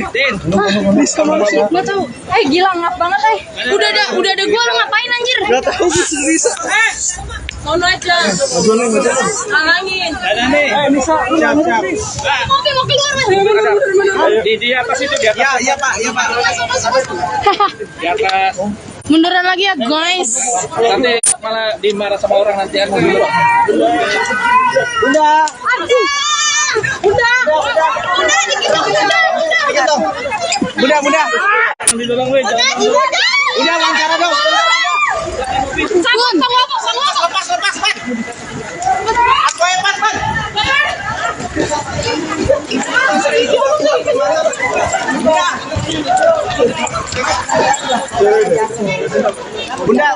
Bisa mana sih? Nggak tahu. Gila ngap banget Udah ada gua lo ngapain anjir? Gak tahu bisa. Sono aja. Halangin. Bisa. Siap. Mobil mau keluar mas. Di atas itu di atas. Iya pak. Di atas. Munduran lagi ya guys. Nanti malah dimarah sama orang nanti aku dulu. Udah. Aduh. Udah. Bunda. Ambil dong weh. Udah wawancara dong. Sama. Lepas. Aku yang pas. Bunda.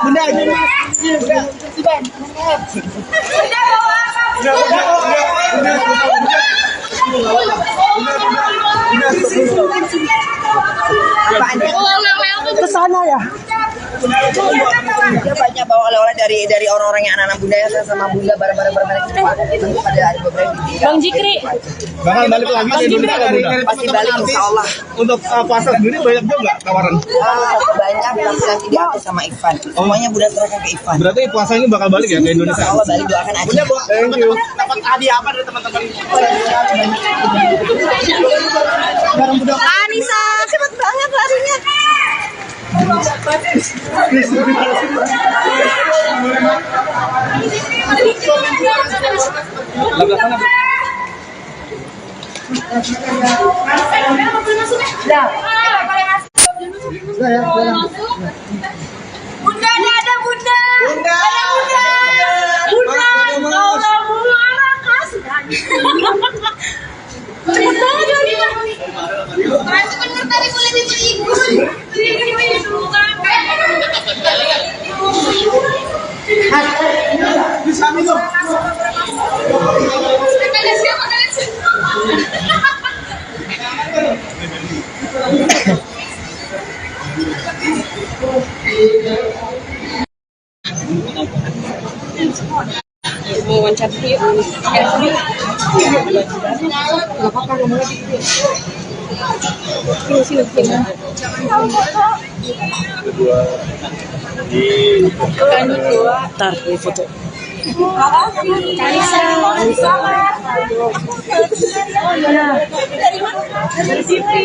Ke sana ya. Dia banyak bawa oleh-oleh dari orang-orang yang anak-anak bunda ya, sama bunda bareng-bareng itu pada hari beberapa di Bang Jikri. Bakal balik lagi ke Indonesia nggak, Bunda? pasti balik insya Allah. Untuk puasa sendiri banyak juga nggak tawaran? Banyak nanti diatur sama Ivan. Semuanya bunda serahkan ke Ivan. Berarti puasa ini bakal balik ya ke Indonesia? Insya Allah balik, doakan aja. Thank you. Dapat hadiah apa dari teman-teman? Anissa, cepet banget larinya. Bunda, ada bunda. Mau wawancara dia. Ntar di foto. Dari sini.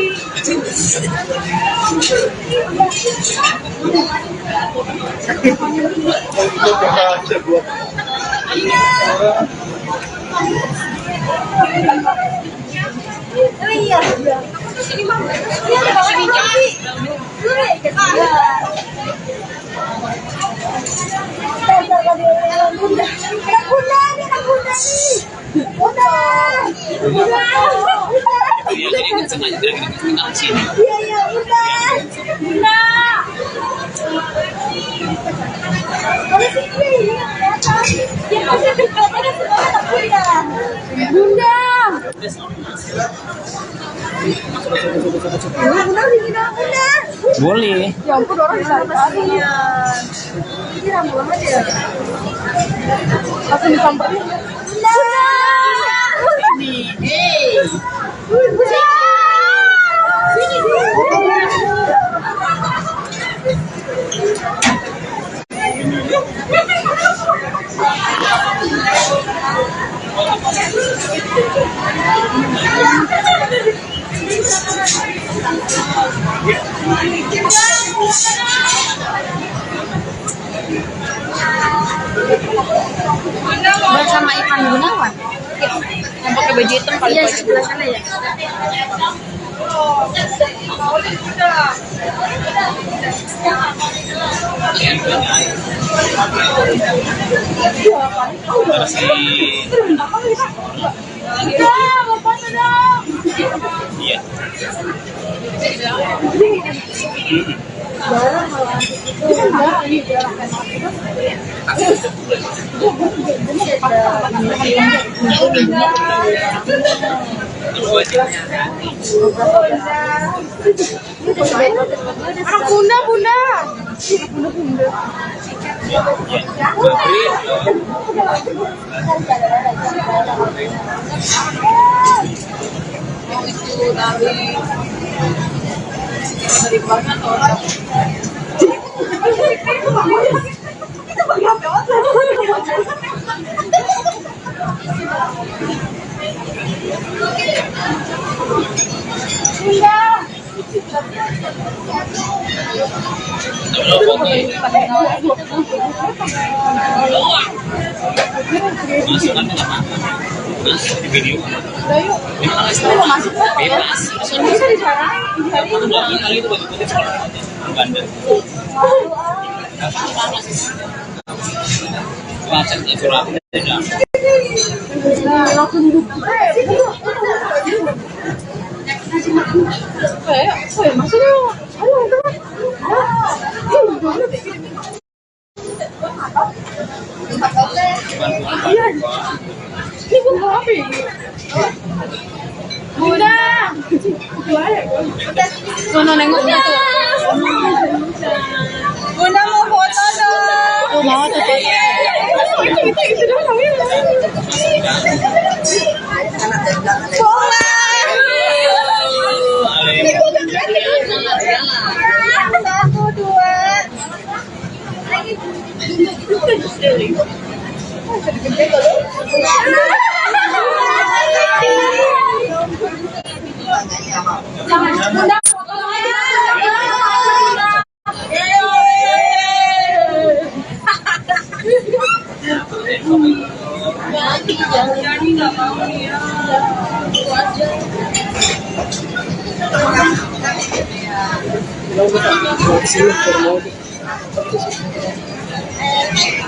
Boleh. Ya ampun orang bisa lari. Ini rambut aja. Langsung disamperin. Bunda. Bersama Ivan Gunawan yang pakai baju hitam paling sebelah sana ya. Iya. Anak bunda, bunda. Masukkan apa? Masuk di video. Bebas. Bisa disarankan. Kali itu bagi bandel. Macetnya curang. Bunda. Sono nengoknya tuh. Bunda mau foto dong. Mau tuh foto. Itu dong namanya. Satu, dua. Bunda.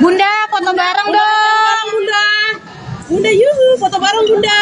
Bunda, foto bareng dong. Bunda. Bunda yuk, foto bareng Bunda.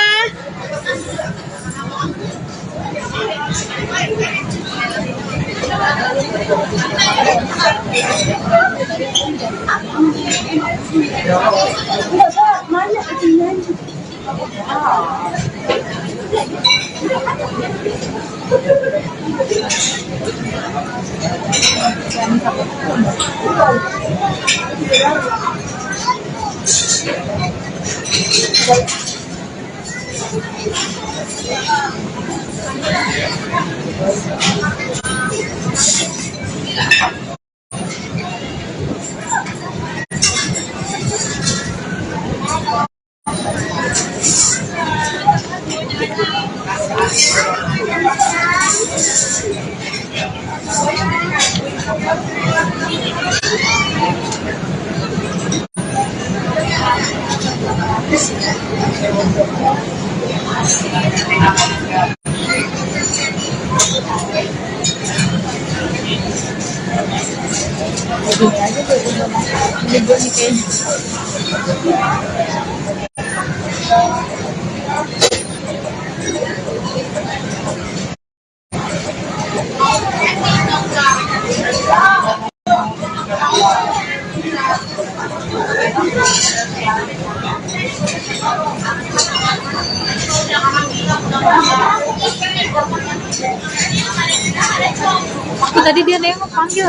Tadi dia nengok panggil.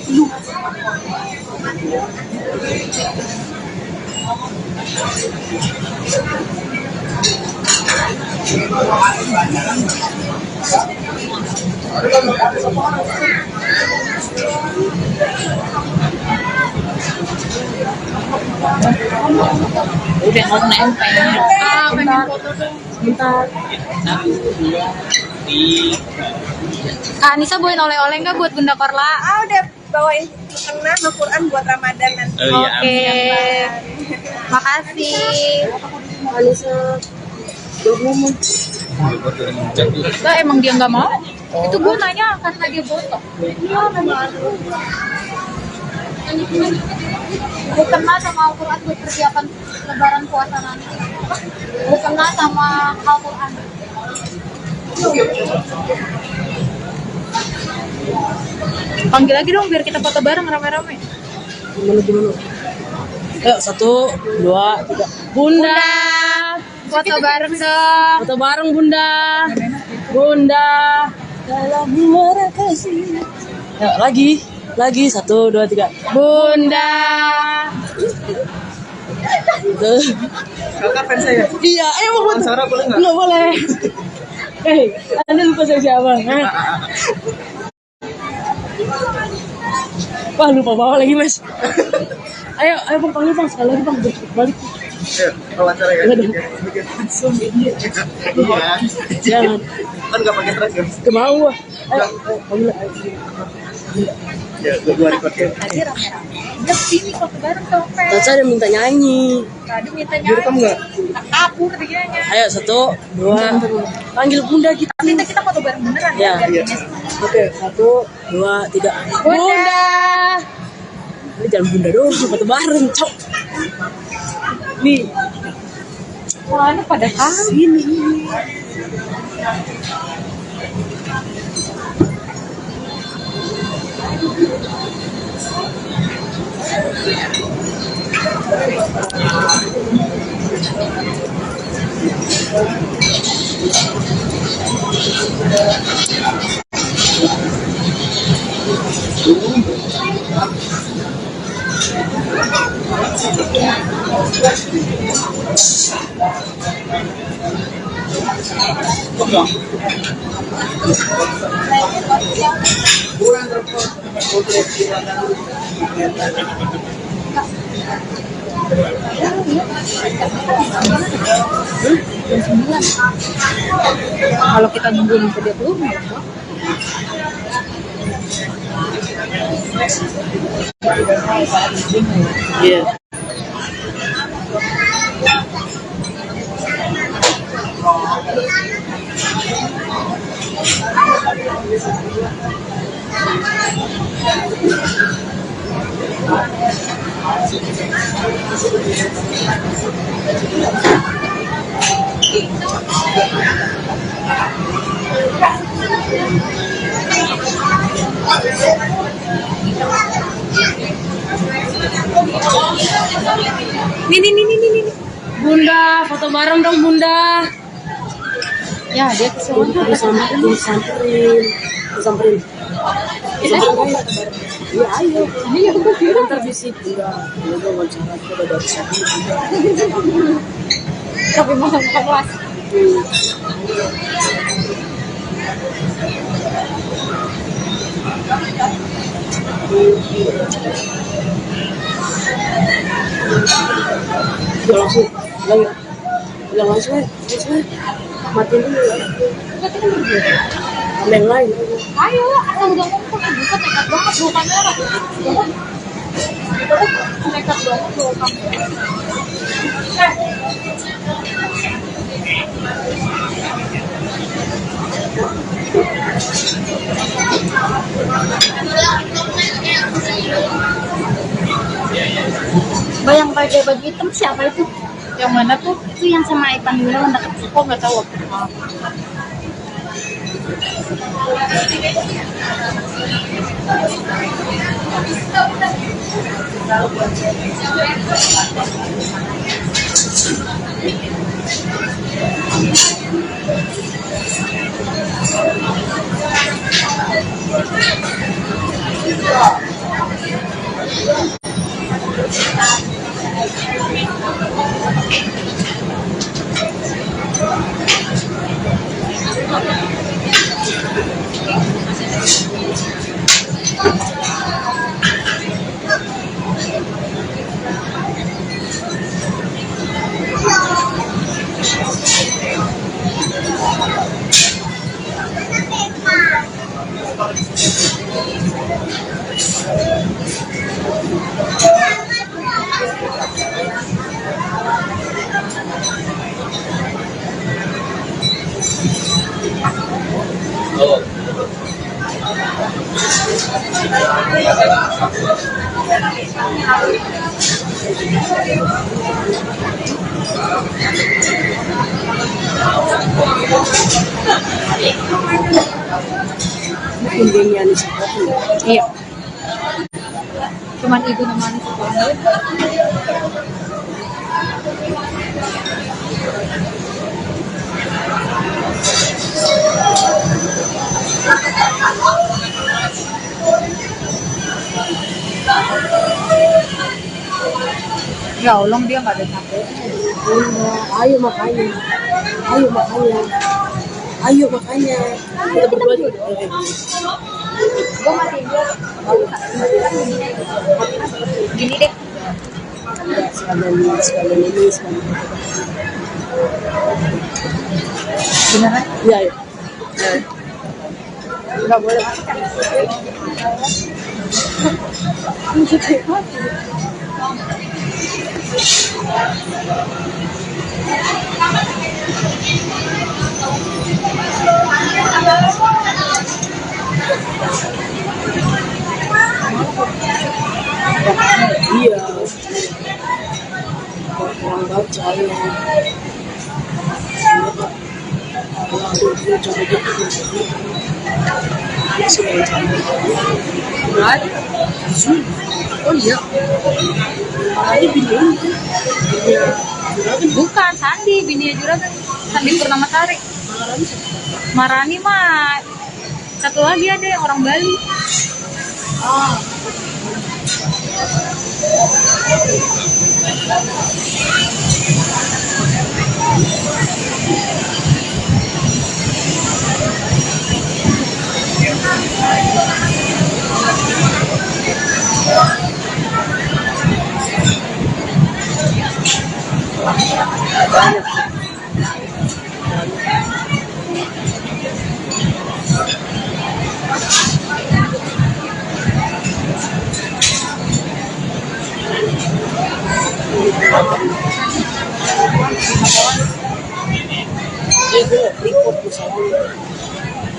Udah mau nempel. Pengen foto dong. Bentar. Kak Anissa bawain oleh-oleh nggak buat Bunda Korla? Udah bawain kena Al-Quran buat Ramadan nanti. Oke. Makasih. Anissa. Lah emang dia nggak mau? Itu gue nanya karena dia botok. Iya, gue kenal sama Al-Quran buat persiapan lebaran puasa nanti. Gue kenal sama Al-Quran. Panggil lagi dong biar kita foto bareng rame-rame. Gimana? Ayo 1, 2, 3. Bunda. Foto bareng dong. Foto bareng Bunda. Bunda. Dalam muara kasih. Ayo lagi. 1, 2, 3. Bunda. Kakak fans saya. Iya, ayo mau foto. Sarah boleh nggak? Nggak boleh. Anda lupa saya siapa? Wah, lupa bawa lagi, Mas. Ayo Bang, panggil Bang. Sekali lagi Bang, balik. Wawancara ya. Enggak dong. Iya. Jangan. Kan nggak pakai track ya? Gak mau gua. Ayo, panggil. Ya, gua record ya. Tadi rame-rame. Dia sini foto bareng dong, Pe. Tadi ada minta nyanyi. Tadi minta Direkam nyanyi. nggak? Kabur dianya. Ayo 1, 2. Panggil Bunda kita. Kita foto bareng beneran Ya. biar Iya. dia Oke, 1, 2, 3. Bunda. Ini jangan Bunda doang, foto bareng, cok. Nih, Wah, ini pada sini. Kalau kita nungguin ke dia belum ya. Iya. Nih. Bunda, foto bareng dong Bunda. Ya, dia kesana. Disamperin. Iya, ayo. Iya, aku kira. Ntar fisik. Iya, gue wawancara kita dari tadi. Tapi mahal kelas. Udah langsung. Udah langsung. Matiin dulu. Ada yang lain. Ayo, asal udah ngomong pakai buka nekat banget bawa kamera. Nekat banget bawa kamera. Bayang pakai baju hitam siapa itu? Yang mana tuh? Itu yang sama Ipan Gunawan dekat. Kok nggak tahu? Bundanya Anissa Pohan. Iya. Cuman ibu nama Anissa Pohan. Ya Allah, dia nggak ada capek. Ayo makanya. Kita berdua juga. Gue masih gini deh. Sekalian ini. Beneran? Iya. Nggak boleh. Iya. Orang baca ya. Oh iya. Bukan Sandi, bini Juragan. Sandi Purnamasari. Marani mah satu lagi ada yang orang Bali.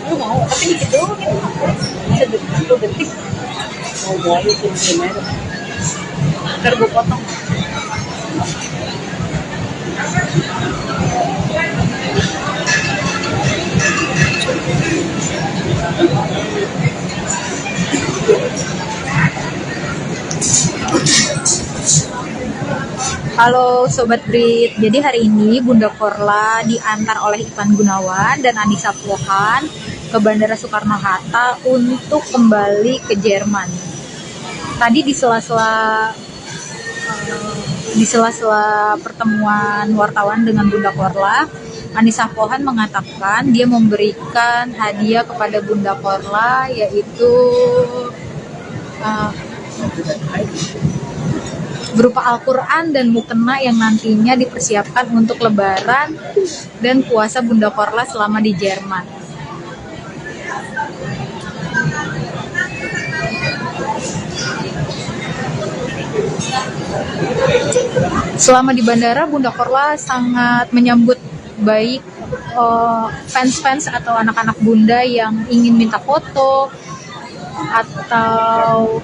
Lu mau, tapi dikit doang gitu. Sedetik. Mau boleh gimana? Ntar gue potong. Halo Sobat Brit, jadi hari ini Bunda Korla diantar oleh Ivan Gunawan dan Anissa Pohan ke Bandara Soekarno-Hatta untuk kembali ke Jerman. Tadi di sela-sela pertemuan wartawan dengan Bunda Korla, Anissa Pohan mengatakan dia memberikan hadiah kepada Bunda Korla, yaitu berupa Al-Quran dan mukena yang nantinya dipersiapkan untuk Lebaran dan puasa Bunda Korla selama di Jerman. Selama di bandara, Bunda Korla sangat menyambut baik fans-fans atau anak-anak Bunda yang ingin minta foto atau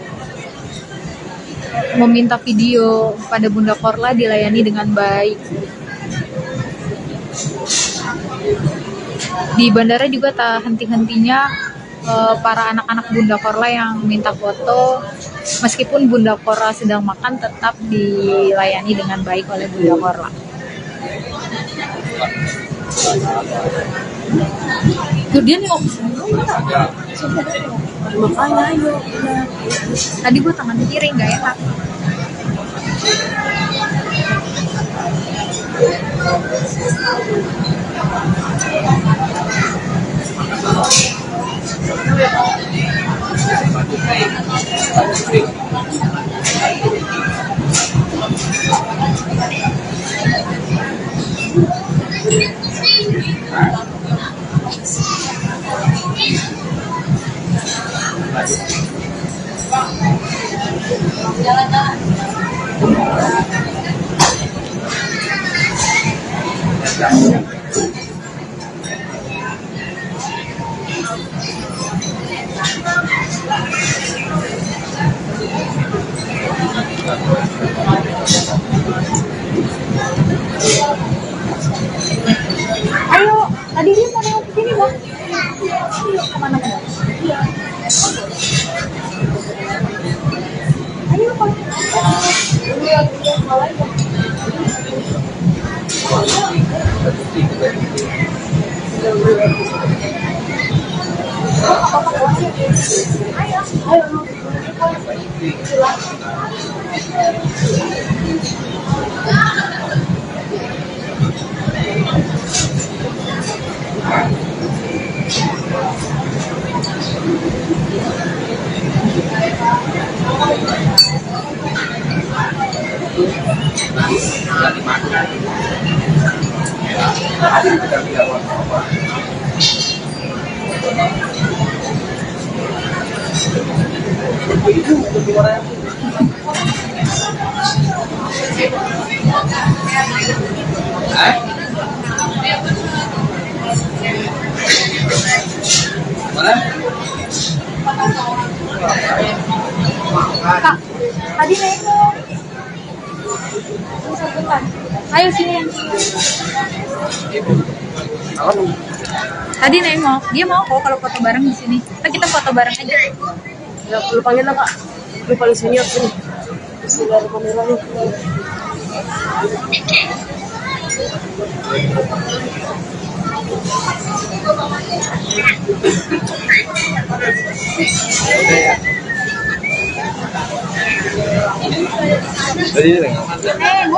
meminta video pada Bunda Korla dilayani dengan baik. Di bandara juga tak henti-hentinya para anak-anak Bunda Korla yang minta foto, meskipun Bunda Korla sedang makan tetap dilayani dengan baik oleh Bunda Korla. Tuh dia nih Makanya ayo. tadi gue tangan kiri nggak enak. Kak, tadi nengok. Ayo sini. Tadi nengok, dia mau kok kalau foto bareng di sini. Kita foto bareng aja. Ya, lu panggil lah, Kak. Lu paling senior sini. Sudah ada kameranya.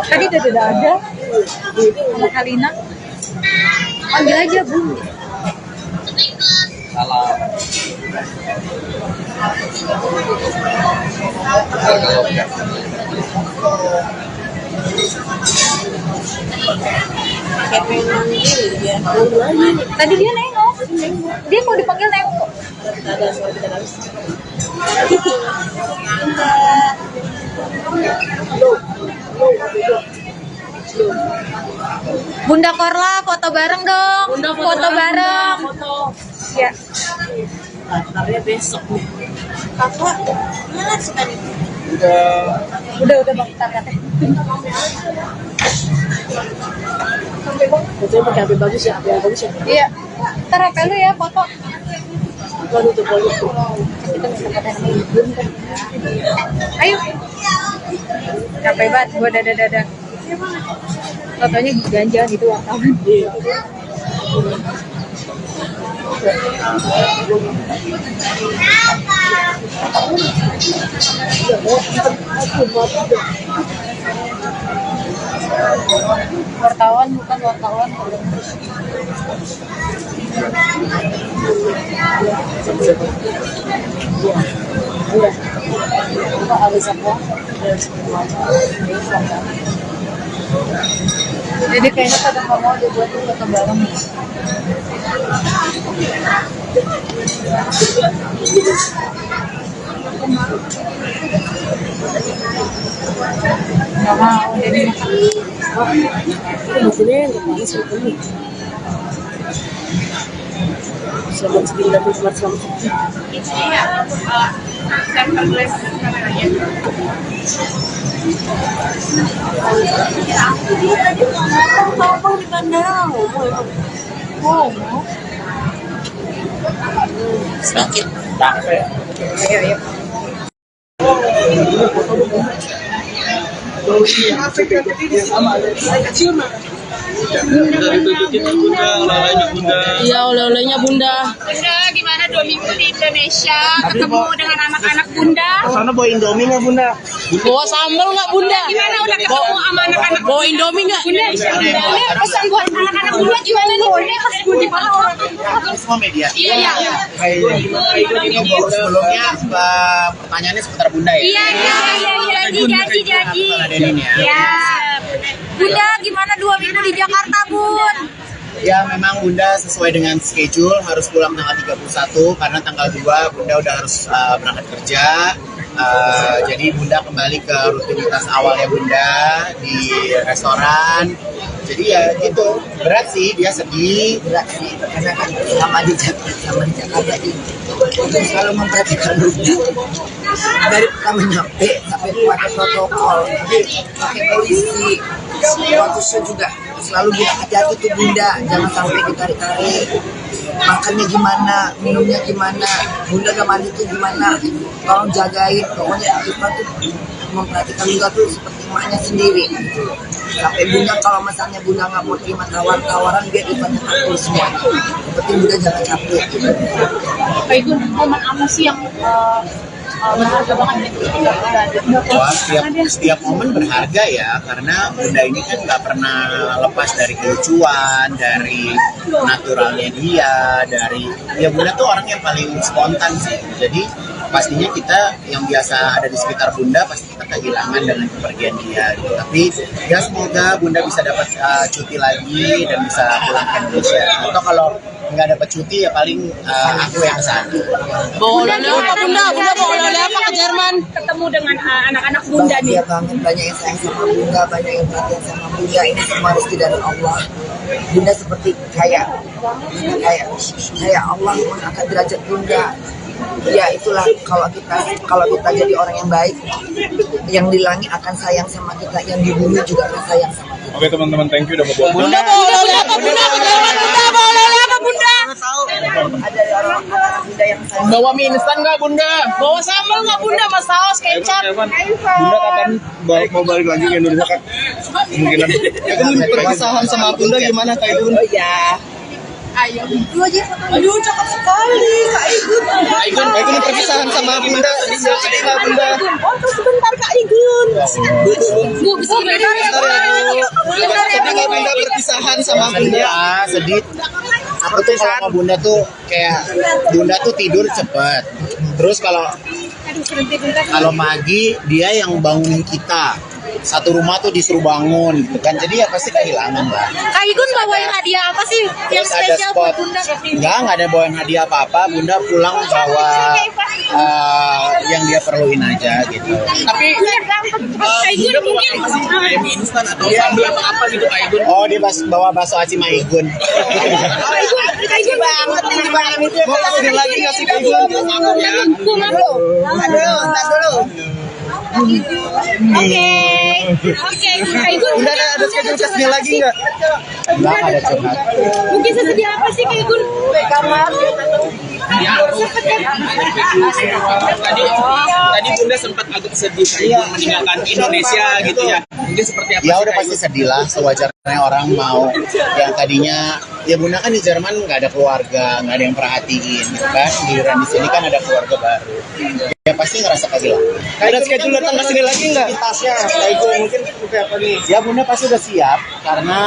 Tadi udah ada sama Kalina. Panggil aja, Bu. Tadi dia nengok. Dia mau dipanggil nengok. Bunda Korla foto bareng dong. Bunda, foto bareng. Foto. Ya. Antarnya besok nih. Kakak, mana sekali? Udah Bang, kita lihat ya. Fotonya pakai HP bagus ya, HP yang bagus ya. Iya. Ntar HP lu ya foto. Waduh, tuh bagus tuh. Kita bisa foto sama ibu. Ayo. Capek banget, gua dada. Fotonya ganja gitu wartawan. Iya. Wartawan bukan wartawan. Pak Alisa Poh. Jadi kayaknya pada nggak mau dibuat foto bareng. Nggak mau, jadi Itu maksudnya nggak paling sebetulnya. Selamat segini dan selamat segini. Tahu di bandara ngomong. Sedikit. ayo. Iya, oleh-olehnya Bunda. Bunda, gimana 2 minggu di Indonesia? Ketemu dengan anak-anak Bunda? Sana bawa Indomie nggak Bunda? Bawa sambal nggak Bunda? Gimana udah ketemu sama anak-anak Bawa Indomie nggak? Bunda? Ini pesan buat anak-anak Bunda gimana nih? Ini pas gue di mana orang? Semua media. Iya. Sebelumnya pertanyaannya seputar Bunda ya? Iya. Jadi. Ya. Bunda, gimana 2 minggu di Jakarta, Bun? Ya memang Bunda sesuai dengan schedule harus pulang tanggal 31 karena tanggal 2 Bunda udah harus berangkat kerja. Jadi Bunda kembali ke rutinitas awalnya Bunda di restoran. Jadi ya gitu, berat sih, dia sedih. Berat sih karena kan sama di Jakarta ini selalu memperhatikan Bunda dari pertama nyampe sampai pakai protokol, pakai polisi. Waktu show juga selalu bilang hati-hati tuh Bunda, jangan sampai ditarik-tarik. Makannya gimana, minumnya gimana, Bunda gak mandi tuh gimana, tolong jagain. Pokoknya Iva tuh memperhatikan Bunda tuh seperti emaknya sendiri gitu. Sampai Bunda kalau misalnya Bunda nggak mau terima tawaran biar Iva atur semua. Yang penting Bunda jangan capek gitu. Pak Igun, momen apa sih yang berharga banget gitu. Wah, setiap momen berharga ya, karena bunda ini kan nggak pernah lepas dari kelucuan, dari naturalnya dia, dari ya bunda tuh orang yang paling spontan sih. Jadi pastinya kita yang biasa ada di sekitar bunda pasti kita kehilangan dengan kepergian dia gitu. Tapi ya semoga bunda bisa dapat cuti lagi dan bisa pulang ke Indonesia. Atau kalau nggak dapat cuti ya paling aku yang sana. Bunda bawa oleh-oleh apa ke Jerman? Ketemu dengan anak-anak bunda nih. Bahagia banget, banyak yang sayang sama bunda, banyak yang perhatian sama bunda. Ini semua rezeki dari Allah. Bunda seperti kayak Allah mengangkat derajat bunda. Ya itulah kalau kita jadi orang yang baik, yang di langit akan sayang sama kita, yang di bumi juga akan sayang sama kita. Oke teman-teman, thank you udah mau bawa. Bunda bawa oleh-oleh apa bunda? Bawa oleh-oleh apa bunda? Ada orang bunda yang sayang. Bawa mie instan nggak bunda? Bawa sambal nggak bunda? Sama saus kecap? Bunda kapan mau balik lagi ke Indonesia kan? Kemungkinan. Perpisahan sama bunda gimana Kak Idun? Oh ya. Ayo, itu aja. Aduh, cakep sekali Kak Igun. Kak Idun perpisahan sama bunda. Sama bunda. Oh, sebentar Kak Igun. Bu, bisa sebentar ya. Sedih nggak bunda perpisahan sama bunda? Ya, sedih. Aku tuh kalau sama bunda tuh kayak bunda tuh tidur cepet. Terus kalau pagi dia yang bangunin kita. Satu rumah tuh disuruh bangun gitu kan, jadi ya pasti kehilangan lah. Kak Igun bawain hadiah apa sih yang spesial buat bunda? Nggak ada bawain hadiah apa-apa. Bunda pulang bawa yang dia perluin aja gitu. Tapi Bunda mungkin kayak mie instan atau sambal atau apa gitu Kak Igun. Oh, dia bawa bakso aci Ma Igun. Kak Igun banget ini banget itu. Mau kasih lagi nggak sih Kak Igun? Aduh, ntar dulu. Oke, Kak Igun. Udah ada schedule kesini lagi nggak? Nggak ada curhat. Mungkin sesedih apa sih Kak Igun? Kamar. Tadi Bunda sempat agak sedih meninggalkan Indonesia gitu ya. Mungkin seperti apa? Ya udah pasti sedih lah, sewajarnya orang mau yang tadinya ya Bunda kan di Jerman nggak ada keluarga, nggak ada yang perhatiin gitu kan. Giliran di sini kan ada keluarga baru. Ya pasti ngerasa kehilangan. Ada schedule datang ke sini lagi nggak? Tasnya, mungkin seperti apa nih? Ya Bunda pasti udah siap karena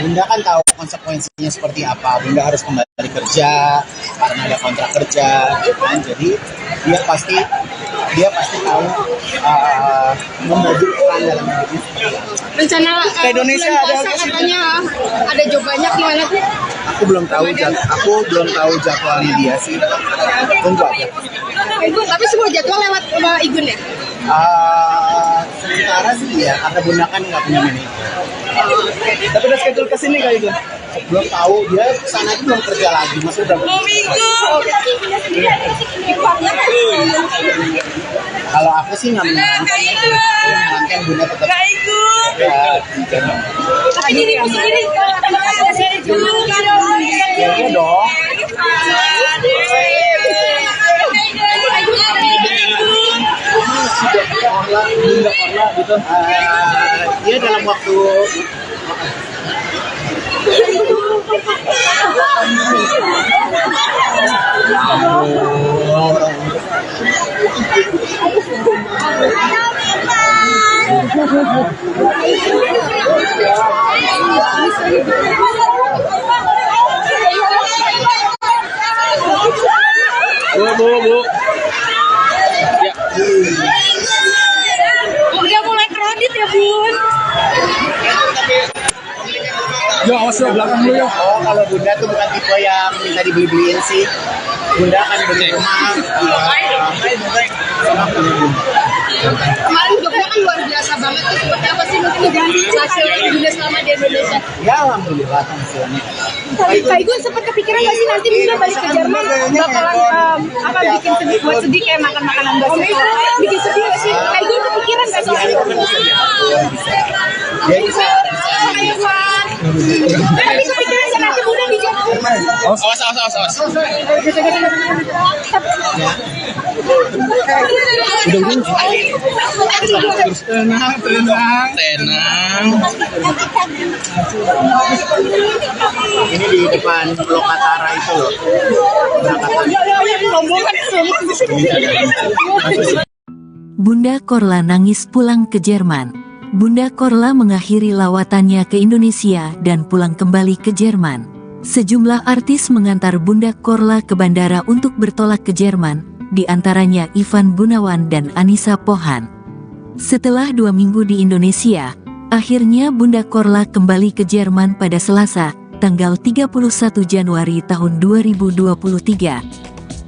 Bunda kan tahu konsekuensinya seperti apa. Bunda harus kembali kerja karena ada kontrak kerja, gitu kan. Jadi dia pasti tahu membagi peran dalam hidupnya. Rencana Ke Indonesia bulan puasa katanya ada job banyak gimana sih? Aku belum tahu jadwalnya dia sih. Tunggu aja. Igun, tapi semua jadwal lewat Igun ya? Sementara sih ya, karena Bunda kan nggak punya manajer. Tapi udah schedule ke sini Kak Igun. Belum tahu, dia sana itu belum kerja lagi, maksudnya udah. Kalau aku sih nggak menyarankan itu, menyarankan Bunda tetap. Ya, Tapi dirimu sendiri iya dong. Bunda gitu. Dia dalam waktu Bu. Ya. udah mulai kredit ya Bun. Yo, awas lo belakang lu yo. Oh, kalau Bunda tuh bukan tipe yang minta dibeli-beliin sih. Bunda akan beli rumah sama pengunjung. Kemarin Jogja kan luar biasa banget tuh, seperti apa sih mungkin hasil Bunda selama di Indonesia? Ya alhamdulillah hasilnya. Kak Igun sempat kepikiran nggak sih nanti Bunda balik ke Jerman bakalan bikin sedih buat sedih kayak makan makanan basi? Bikin sedih nggak sih? Kak Igun kepikiran nggak soal itu? Dia bisa. Tapi kepikiran nggak nanti Bunda di Jerman? Awas. Tenang. Ini di depan Lokatara itu loh. Bunda Korla nangis pulang ke Jerman. Bunda Korla mengakhiri lawatannya ke Indonesia dan pulang kembali ke Jerman. Sejumlah artis mengantar Bunda Korla ke bandara untuk bertolak ke Jerman, di antaranya Ivan Gunawan dan Anissa Pohan. Setelah 2 minggu di Indonesia, akhirnya Bunda Korla kembali ke Jerman pada Selasa, tanggal 31 Januari tahun 2023.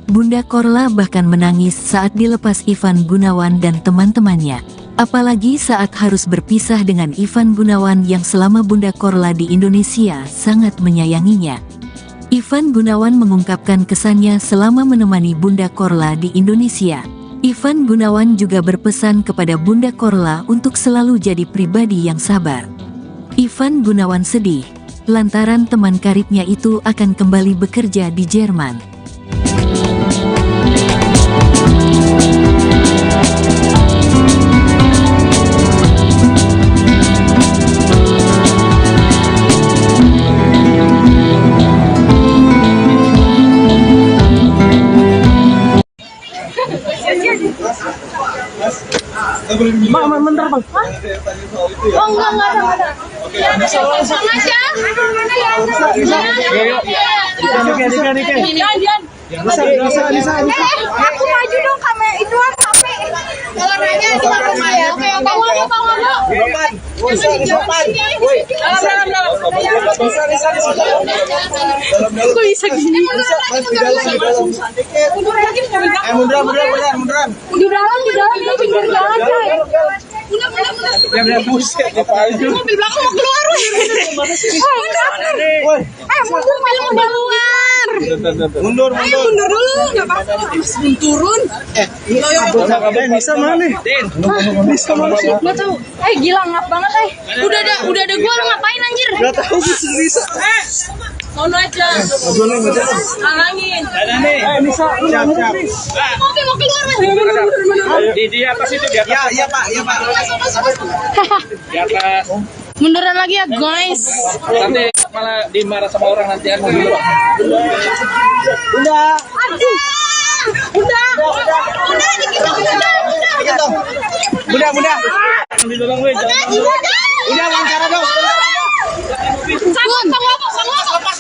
Bunda Korla bahkan menangis saat dilepas Ivan Gunawan dan teman-temannya. Apalagi saat harus berpisah dengan Ivan Gunawan yang selama Bunda Korla di Indonesia sangat menyayanginya. Ivan Gunawan mengungkapkan kesannya selama menemani Bunda Korla di Indonesia. Ivan Gunawan juga berpesan kepada Bunda Korla untuk selalu jadi pribadi yang sabar. Ivan Gunawan sedih lantaran teman karibnya itu akan kembali bekerja di Jerman. Bentar bang. Oh enggak ada. Aku maju dong kamera itu HP. Kameranya di rumah ya. Oke, Kok bisa gini? Munduran. Di dalam ini pinggir jalan coy. Buset, apa aja. Mobil belakang mau keluar. Mundur keluar. Mundur. Ayo mundur dulu, nggak apa-apa. Turun. Bisa mana? Bisa mana sih? Nggak tahu. Gila ngap banget Udah ada gua, lo ngapain anjir? Gak tahu bisa. Sono aja. Halangin. Bisa. Siap. Mobil mau keluar mas. Di atas itu di atas. Iya pak. Di atas. Munduran lagi ya guys. Nanti malah dimarah sama orang nanti aku dulu. Aduh. Udah. Bunda. Udah wawancara dong.